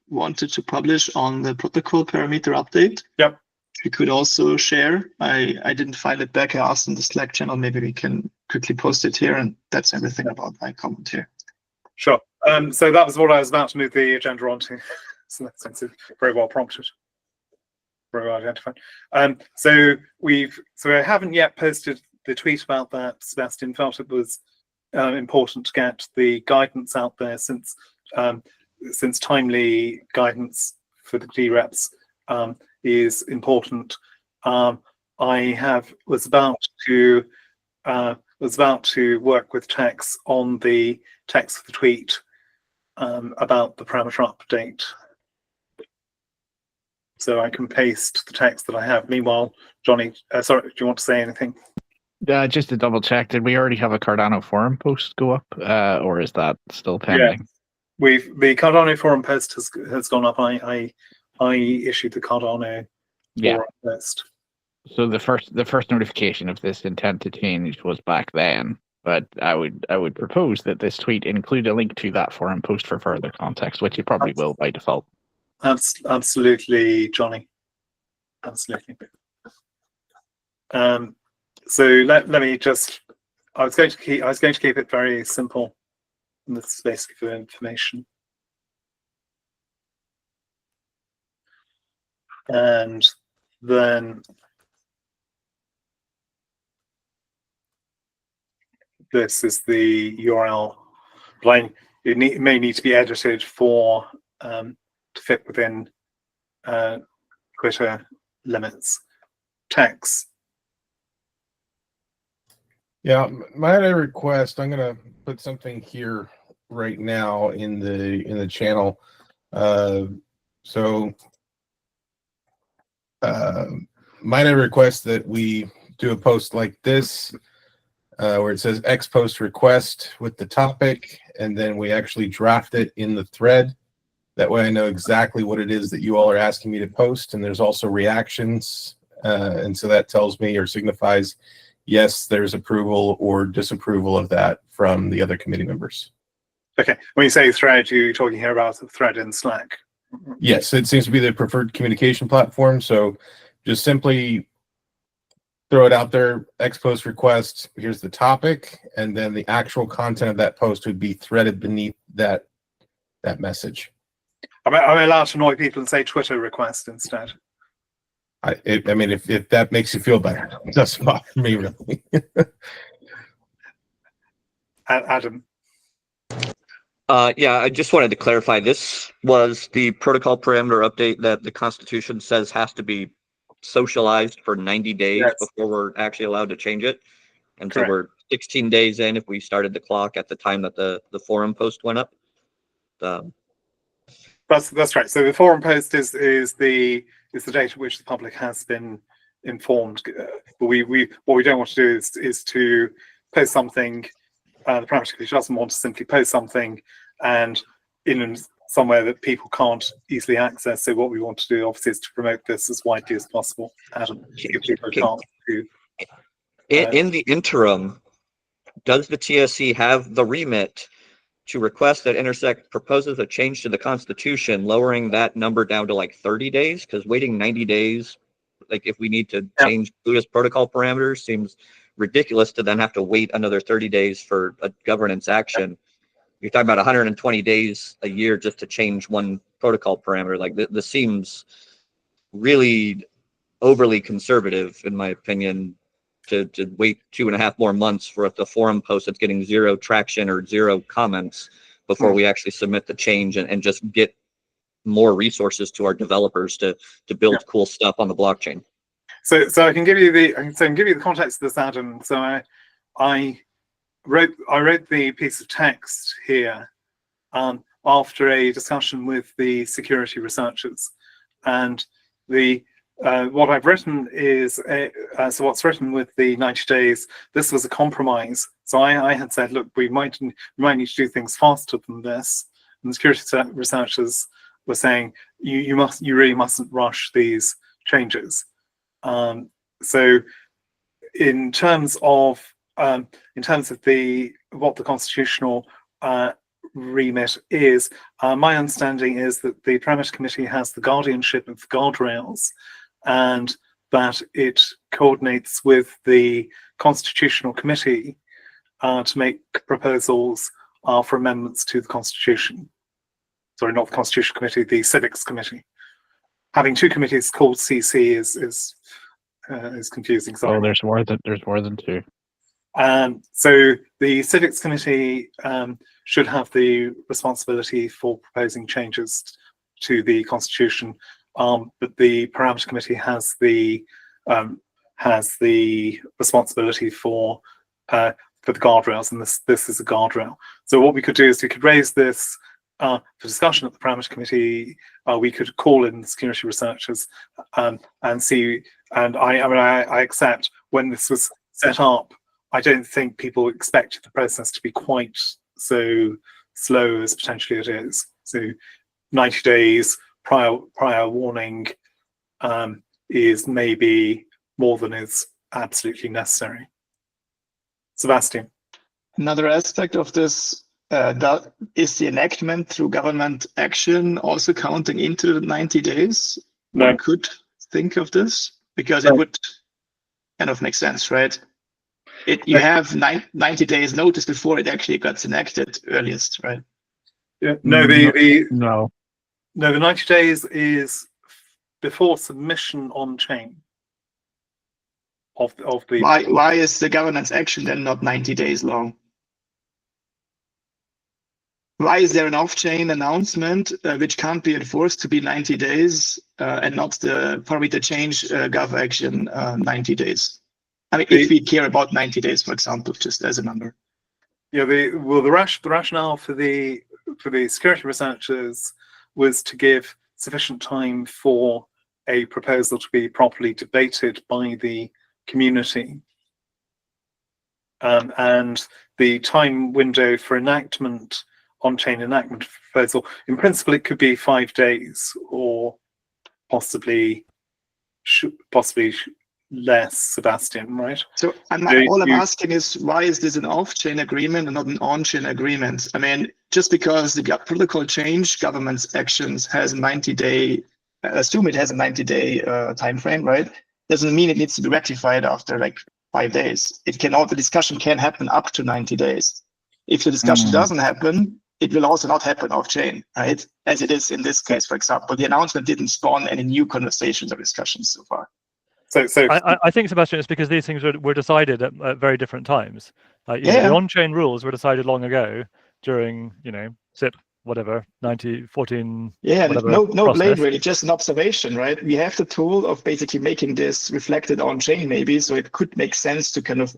K: wanted to publish on the protocol parameter update.
A: Yep.
K: We could also share. I didn't find it back. I asked in the Slack channel. Maybe we can quickly post it here, and that's everything about my comment here.
A: Sure. So that was what I was about to move the agenda onto. So that's very well prompted. Very well identified. So I haven't yet posted the tweet about that. Sebastian felt it was important to get the guidance out there since timely guidance for the DREPs is important. I was about to work with Tex on the text of the tweet about the parameter update. So I can paste the text that I have. Meanwhile, Johnny, sorry, do you want to say anything?
E: Just to double check, did we already have a Cardano forum post go up, or is that still pending?
A: Yeah. The Cardano forum post has gone up. I issued the Cardano forum post.
E: So the first notification of this intent to change was back then, but I would propose that this tweet include a link to that forum post for further context, which it probably will by default.
A: Absolutely, Johnny. Absolutely. So let me just. I was going to keep it very simple. And this is basically for information. And then this is the URL. It may need to be edited for to fit within Twitter limits. Text.
D: Yeah, might I request? I'm gonna put something here right now in the channel. Might I request that we do a post like this, where it says X post request with the topic, and then we actually draft it in the thread. That way I know exactly what it is that you all are asking me to post, and there's also reactions, and so that tells me or signifies yes, there's approval or disapproval of that from the other committee members.
A: Okay, when you say thread, you're talking here about the thread in Slack.
D: Yes, it seems to be the preferred communication platform. So just simply throw it out there, X post request, here's the topic, and then the actual content of that post would be threaded beneath that message.
A: I'm allowed to annoy people and say Twitter request instead.
D: I mean, if that makes you feel better, it doesn't bother me really.
A: Adam.
F: Yeah, I just wanted to clarify. This was the protocol parameter update that the Constitution says has to be socialized for 90 days before we're actually allowed to change it. And
A: Correct.
F: so we're 16 days in if we started the clock at the time that the forum post went up.
A: That's right. So the forum post is the date at which the public has been informed. But what we don't want to do is to post something. The parameter committee doesn't want to simply post something and in somewhere that people can't easily access. So what we want to do, obviously, is to promote this as widely as possible. Adam, give people a chance to.
F: In the interim, does the TSC have the remit to request that Intersect proposes a change to the Constitution, lowering that number down to like 30 days? Because waiting 90 days, like if we need to change Buddhist protocol parameters, seems ridiculous to then have to wait another 30 days for a governance action. You're talking about 120 days a year just to change one protocol parameter. Like this seems really overly conservative, in my opinion, to wait 2.5 more months for the forum post that's getting 0 traction or 0 comments before we actually submit the change and just get more resources to our developers to build cool stuff on the blockchain.
A: So I can give you the context of this, Adam. So I wrote the piece of text here after a discussion with the security researchers, and what I've written is so what's written with the 90 days. This was a compromise. So I had said, look, we might need to do things faster than this, and the security researchers were saying you really mustn't rush these changes. So in terms of what the constitutional remit is, my understanding is that the Parameter Committee has the guardianship of the guardrails, and that it coordinates with the Constitutional Committee to make proposals for amendments to the Constitution. Sorry, not the Constitutional Committee, the Civics Committee. Having 2 committees called CC is confusing. Sorry.
E: Oh, there's more than 2.
A: So the Civics Committee should have the responsibility for proposing changes to the Constitution, but the Parameter Committee has the responsibility for the guardrails, and this is a guardrail. So what we could do is we could raise this for discussion at the Parameter Committee. We could call in the security researchers and see. And I accept when this was set up, I don't think people expected the process to be quite so slow as potentially it is. So 90 days prior warning is maybe more than is absolutely necessary. Sebastian.
K: Another aspect of this that is the enactment through government action also counting into the 90 days.
A: No.
K: One could think of this because it would kind of make sense, right? You have 90 days notice before it actually gets enacted earliest, right?
A: Yeah. No,
E: No.
A: the 90 days is before submission on chain of the.
K: Why is the governance action then not 90 days long? Why is there an off-chain announcement which can't be enforced to be 90 days and not probably the change gov action 90 days? I mean, if we care about 90 days, for example, just as a number.
A: Yeah, the rationale for the security researchers was to give sufficient time for a proposal to be properly debated by the community, and the time window for enactment, on-chain enactment proposal, in principle, it could be 5 days or possibly less, Sebastian, right?
K: So all I'm asking is, why is this an off-chain agreement and not an on-chain agreement? I mean, just because the protocol change government's actions has a 90-day, assume it has a 90-day time frame, right? Doesn't mean it needs to be rectified after like 5 days. The discussion can happen up to 90 days. If the discussion doesn't happen, it will also not happen off-chain, right? As it is in this case, for example. The announcement didn't spawn any new conversations or discussions so far.
A: So
H: I think, Sebastian, it's because these things were decided at very different times. The on-chain rules were decided long ago during, SIP, whatever, 14.
K: Yeah, no
H: process.
K: blame really, just an observation, right? We have the tool of basically making this reflected on-chain maybe, so it could make sense to kind of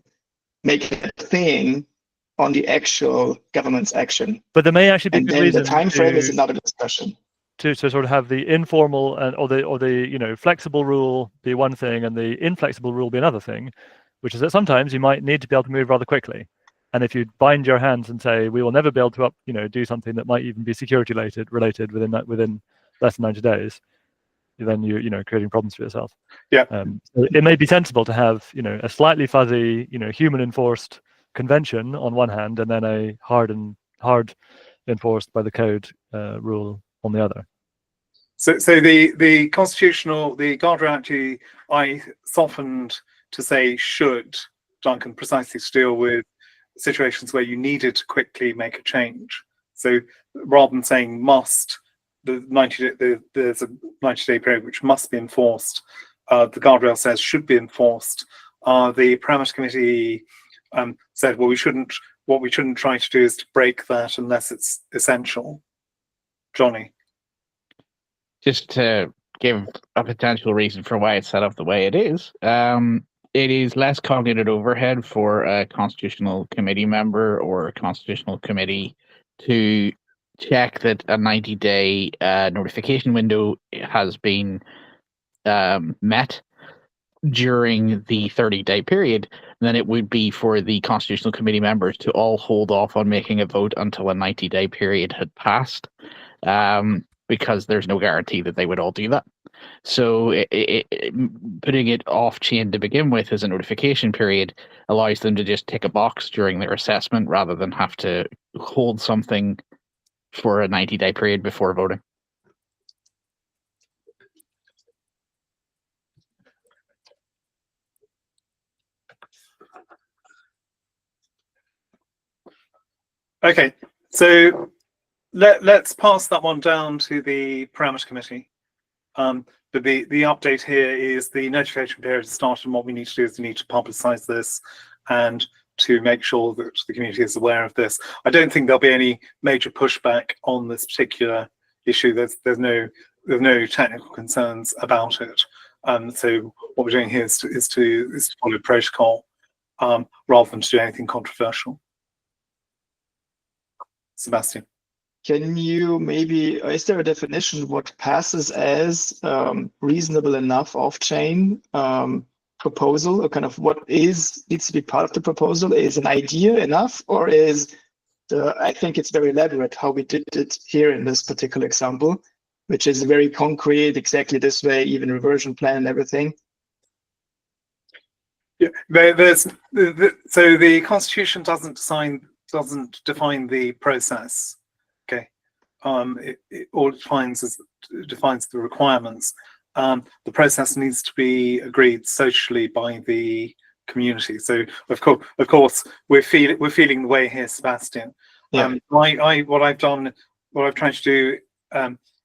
K: make a thing on the actual government's action.
H: But there may actually be
K: and
H: good
K: then
H: reason
K: the time frame is another discussion.
H: To sort of have the informal or the flexible rule be one thing and the inflexible rule be another thing, which is that sometimes you might need to be able to move rather quickly. And if you bind your hands and say we will never be able to do something that might even be security related within less than 90 days, then you're creating problems for yourself.
A: Yeah.
H: So it may be sensible to have a slightly fuzzy human enforced convention on one hand, and then a hard enforced by the code rule on the other.
A: So the guardrail actually I softened to say should Duncan, precisely to deal with situations where you needed to quickly make a change. So rather than saying must, there's a 90-day period which must be enforced. The guardrail says should be enforced. The parameter committee said, well, what we shouldn't try to do is to break that unless it's essential. Johnny.
E: Just to give a potential reason for why it's set up the way it is, it is less cognitive overhead for a constitutional committee member or a constitutional committee to check that a 90-day notification window has been met during the 30-day period than it would be for the constitutional committee members to all hold off on making a vote until a 90-day period had passed, because there's no guarantee that they would all do that. So putting it off chain to begin with as a notification period allows them to just tick a box during their assessment rather than have to hold something for a 90-day period before voting.
A: Okay, so let's pass that one down to the parameter committee. But the update here is the notification period has started, and what we need to do is we need to publicize this and to make sure that the community is aware of this. I don't think there'll be any major pushback on this particular issue. There's no technical concerns about it. So what we're doing here is to follow protocol rather than to do anything controversial. Sebastian.
K: Can you maybe, is there a definition what passes as reasonable enough off-chain proposal, or kind of what needs to be part of the proposal? Is an idea enough, or is I think it's very elaborate how we did it here in this particular example, which is very concrete, exactly this way, even reversion plan and everything.
A: Yeah, so the Constitution doesn't define the process. Okay, all it defines the requirements. The process needs to be agreed socially by the community. So of course, we're feeling the way here, Sebastian.
K: Yeah.
A: What I've tried to do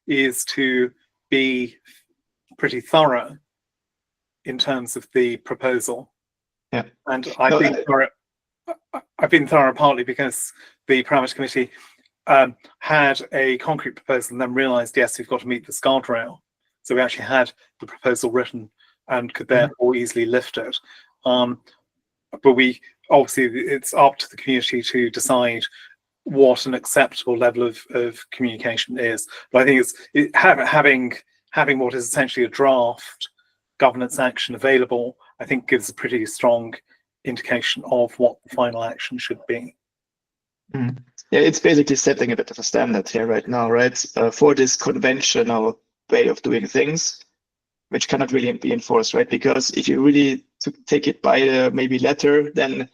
A: is to be pretty thorough in terms of the proposal.
K: Yeah,
A: and I've been thorough partly because the parameter committee had a concrete proposal and then realised, yes, we've got to meet this guardrail. So we actually had the proposal written and could therefore easily lift it. But we obviously, it's up to the community to decide what an acceptable level of communication is. But I think having what is essentially a draft governance action available, I think gives a pretty strong indication of what the final action should be.
K: Yeah, it's basically setting a bit of a standard here right now, right? For this conventional way of doing things, which cannot really be enforced, right? Because if you really take it by the maybe letter, then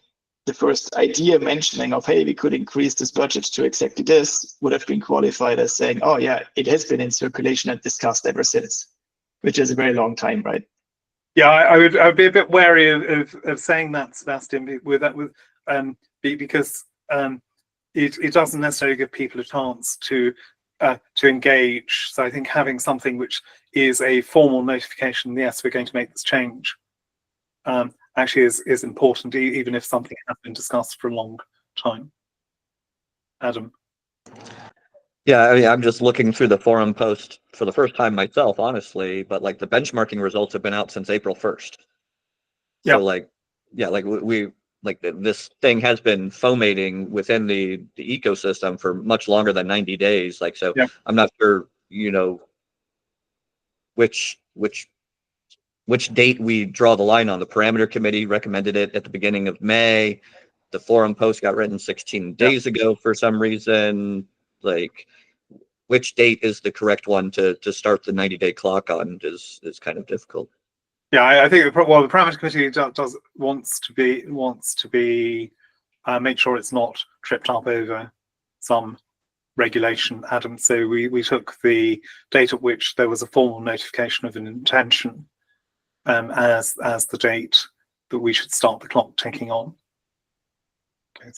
K: the first idea mentioning of, hey, we could increase this budget to exactly this would have been qualified as saying, oh yeah, it has been in circulation and discussed ever since, which is a very long time, right?
A: Yeah, I would be a bit wary of saying that, Sebastian, because it doesn't necessarily give people a chance to engage. So I think having something which is a formal notification, yes, we're going to make this change, actually is important, even if something has been discussed for a long time. Adam.
F: Yeah, I mean, I'm just looking through the forum post for the first time myself, honestly, but like the benchmarking results have been out since April 1st.
A: Yeah.
F: So this thing has been foamating within the ecosystem for much longer than 90 days. Like, so yeah. I'm not sure, which date we draw the line on. The parameter committee recommended it at the beginning of May. The forum post got written 16 days ago for some reason. Like, which date is the correct one to start the 90-day clock on is kind of difficult.
A: Yeah, I think the parameter committee wants to be make sure it's not tripped up over some regulation, Adam. So we took the date at which there was a formal notification of an intention as the date that we should start the clock ticking on. Okay.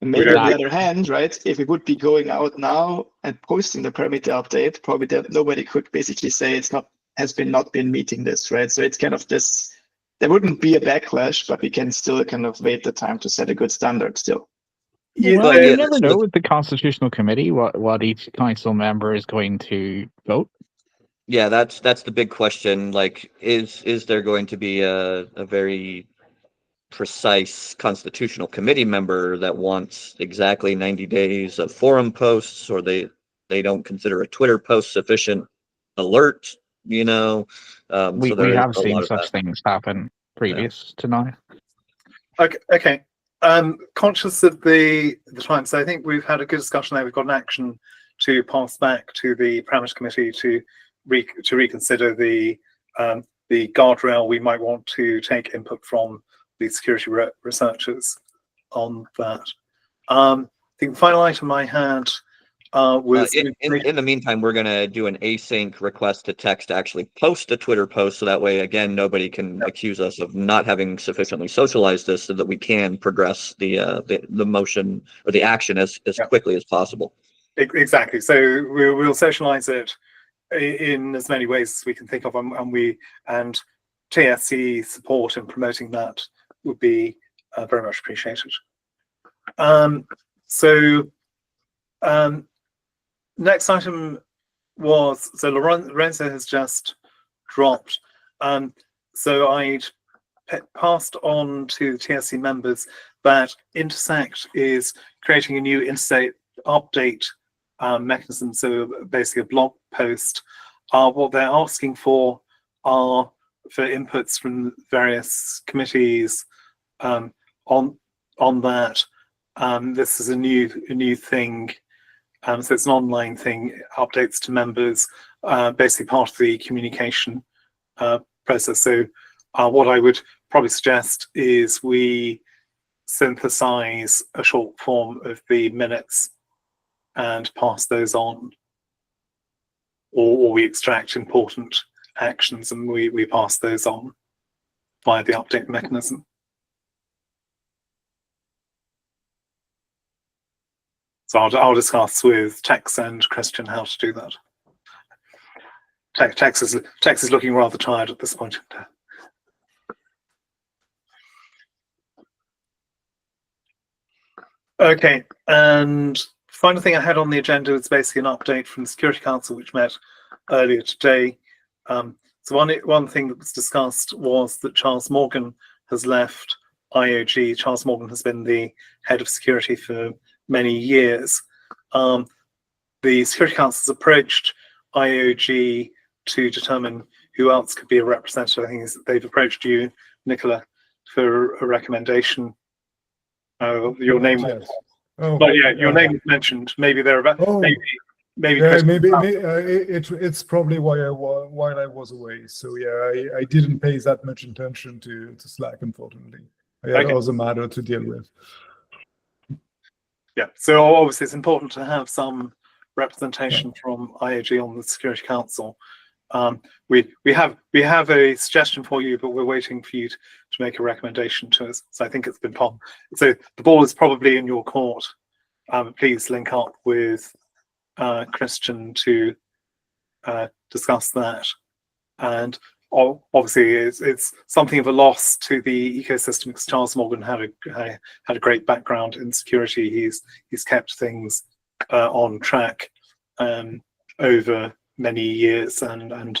K: And maybe on
E: don't-
K: the other hand, right, if it would be going out now and posting the parameter update, probably that nobody could basically say it's not not been meeting this, right? So it's kind of this, there wouldn't be a backlash, but we can still kind of wait the time to set a good standard still.
A: Yeah,
E: Well,
F: But
E: you
F: yeah,
E: never
F: so
E: know
F: the-
E: with the constitutional committee what each council member is going to vote.
F: Yeah, that's the big question. Like, is there going to be a very precise constitutional committee member that wants exactly 90 days of forum posts, or they don't consider a Twitter post sufficient alert, you know?
E: We
F: So there is
E: have
F: a
E: seen
F: lot of
E: such
F: that.
E: things happen previous to now.
A: Okay. Conscious of the time, so I think we've had a good discussion there. We've got an action to pass back to the parameter committee to reconsider the guardrail. We might want to take input from the security researchers on that. I think the final item I had was
F: In the meantime, we're going to do an async request to text to actually post a Twitter post, so that way, again, nobody can accuse us of not having sufficiently socialized this, so that we can progress the motion or the action as quickly as possible.
A: Exactly. So we'll socialize it in as many ways as we can think of, and TSC support in promoting that would be very much appreciated. Next item was, so Lorenzo has just dropped. So I'd passed on to the TSC members that Intersect is creating a new Intersect update mechanism. So basically a blog post. What they're asking for are for inputs from various committees on that. This is a new thing. So it's an online thing, updates to members, basically part of the communication process. So what I would probably suggest is we synthesize a short form of the minutes and pass those on, or we extract important actions and we pass those on via the update mechanism. So I'll discuss with Tex and Christian how to do that. Tex is looking rather tired at this point in time. Okay, and final thing I had on the agenda is basically an update from the Security Council, which met earlier today. So one thing that was discussed was that Charles Morgan has left IOG. Charles Morgan has been the head of security for many years. The Security Council has approached IOG to determine who else could be a representative. I think they've approached you, Nicola, for a recommendation. Your name,
J: Yes. Oh,
A: but yeah, your name was mentioned. Maybe they're about.
J: Oh.
A: Maybe.
J: Yeah,
A: Christian-
J: it's probably while I was away. So yeah, I didn't pay that much attention to Slack, unfortunately. I had
A: Okay.
J: other matter to deal with.
A: Yeah, so obviously it's important to have some representation from IOG on the Security Council. We have a suggestion for you, but we're waiting for you to make a recommendation to us. So I think it's been popped. So the ball is probably in your court. Please link up with Christian to discuss that. And obviously it's something of a loss to the ecosystem because Charles Morgan had a great background in security. He's kept things on track over many years and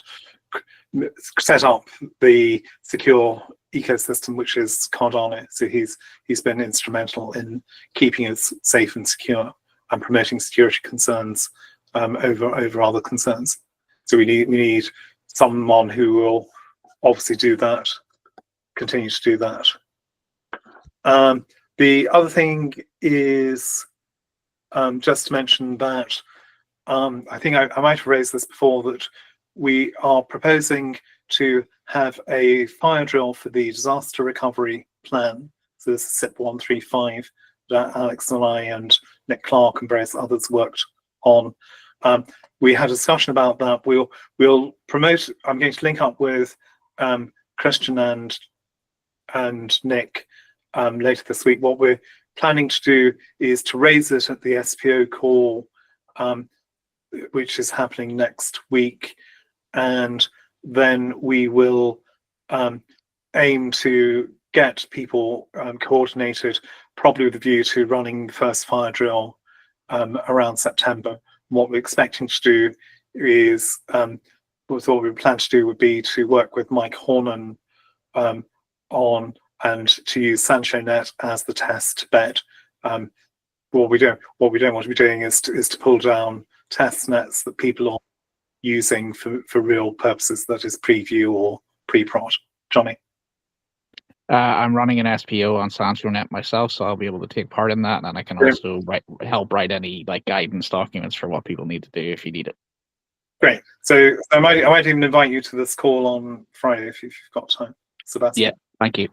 A: set up the secure ecosystem, which is Cardano. So he's been instrumental in keeping us safe and secure and promoting security concerns over other concerns. So we need someone who will obviously do that, continue to do that. The other thing is just to mention that I think I might have raised this before, that we are proposing to have a fire drill for the disaster recovery plan. So this is SIP 135 that Alex and I and Nick Clark and various others worked on. We had a discussion about that. We'll promote. I'm going to link up with Christian and and Nick later this week. What we're planning to do is to raise it at the SPO call, which is happening next week, and then we will aim to get people coordinated, probably with a view to running the first fire drill around September. What we're expecting to do is, what we plan to do would be to work with Mike Hornan on and to use SanchoNet as the test bed. What we don't want to be doing is to pull down test nets that people are using for real purposes, that is preview or pre-prod. Johnny?
E: I'm running an SPO on SanchoNet myself, so I'll be able to take part in that, and I can also help write any like guidance documents for what people need to do if you need it. Great.
A: So I might even invite you to this call on Friday if you've got time, Sebastian.
E: Yeah, thank you.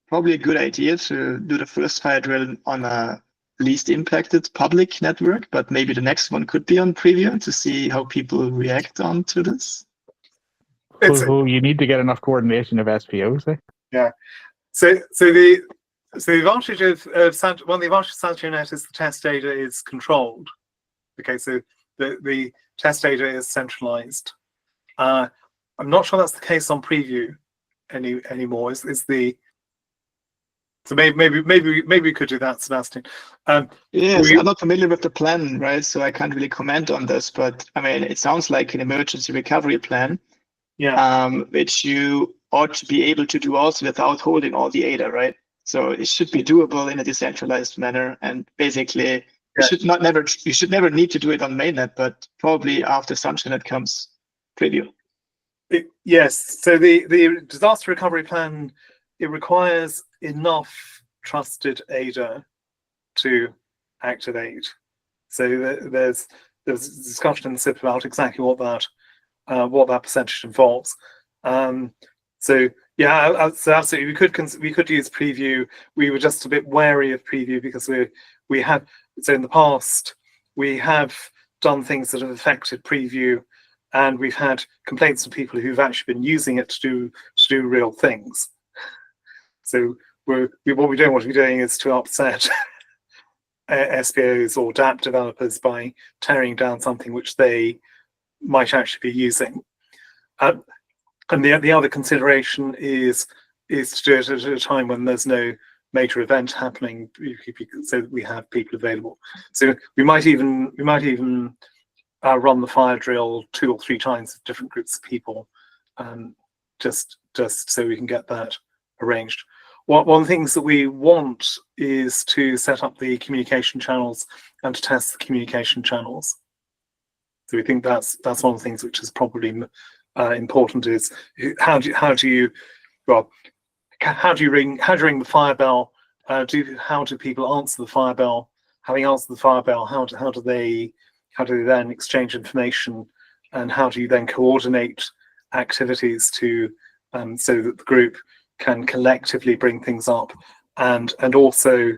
K: Probably a good idea to do the first fire drill on a least impacted public network, but maybe the next one could be on preview to see how people react on to this.
E: You need to get enough coordination of SPOs, eh?
A: Yeah. So the advantage of one of the advantages of SanchoNet is the test data is controlled. Okay, so the test data is centralized. I'm not sure that's the case on preview anymore. So maybe we could do that, Sebastian.
K: Yes, I'm not familiar with the plan, right? So I can't really comment on this, but I mean, it sounds like an emergency recovery plan.
A: Yeah.
K: Which you ought to be able to do also without holding all the ADA, right? So it should be doable in a decentralized manner, and basically you should never need to do it on mainnet, but probably after SanchoNet comes preview.
A: Yes. So the disaster recovery plan, it requires enough trusted ADA to activate. So there's discussion in the SIP about exactly what that percentage involves. So yeah, so absolutely, we could use preview. We were just a bit wary of preview because we have in the past we have done things that have affected preview, and we've had complaints from people who've actually been using it to do real things. So what we don't want to be doing is to upset SPOs or DApp developers by tearing down something which they might actually be using. And the other consideration is to do it at a time when there's no major event happening, so that we have people available. So we might even run the fire drill 2 or 3 times with different groups of people, just so we can get that arranged. One of the things that we want is to set up the communication channels and to test the communication channels. So we think that's one of the things which is probably important, is how do you ring the fire bell? How do people answer the fire bell? Having answered the fire bell, how do they then exchange information, and how do you then coordinate activities to so that the group can collectively bring things up, and also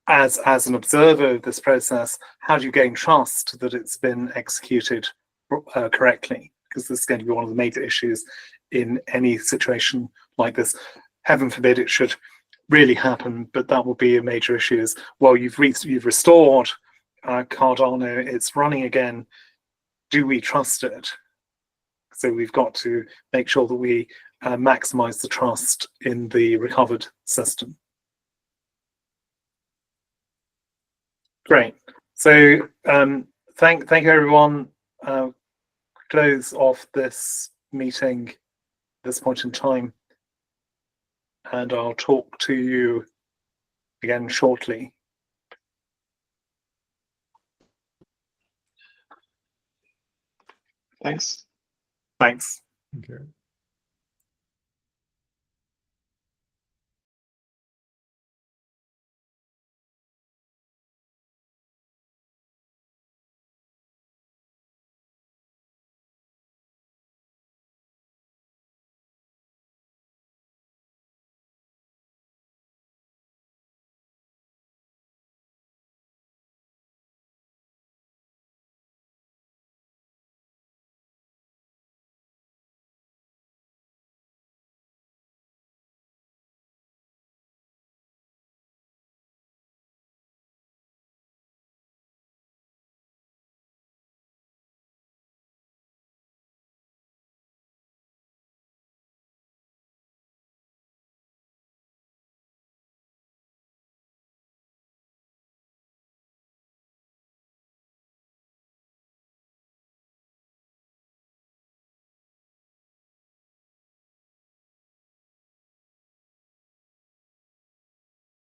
A: as an observer of this process, how do you gain trust that it's been executed correctly? Because this is going to be one of the major issues in any situation like this. Heaven forbid it should really happen, but that will be a major issue. Is, well, you've restored Cardano, it's running again. Do we trust it? So we've got to make sure that we maximize the trust in the recovered system. Great. So thank you, everyone. Close off this meeting at this point in time, and I'll talk to you again shortly.
K: Thanks.
A: Thanks.
C: Okay.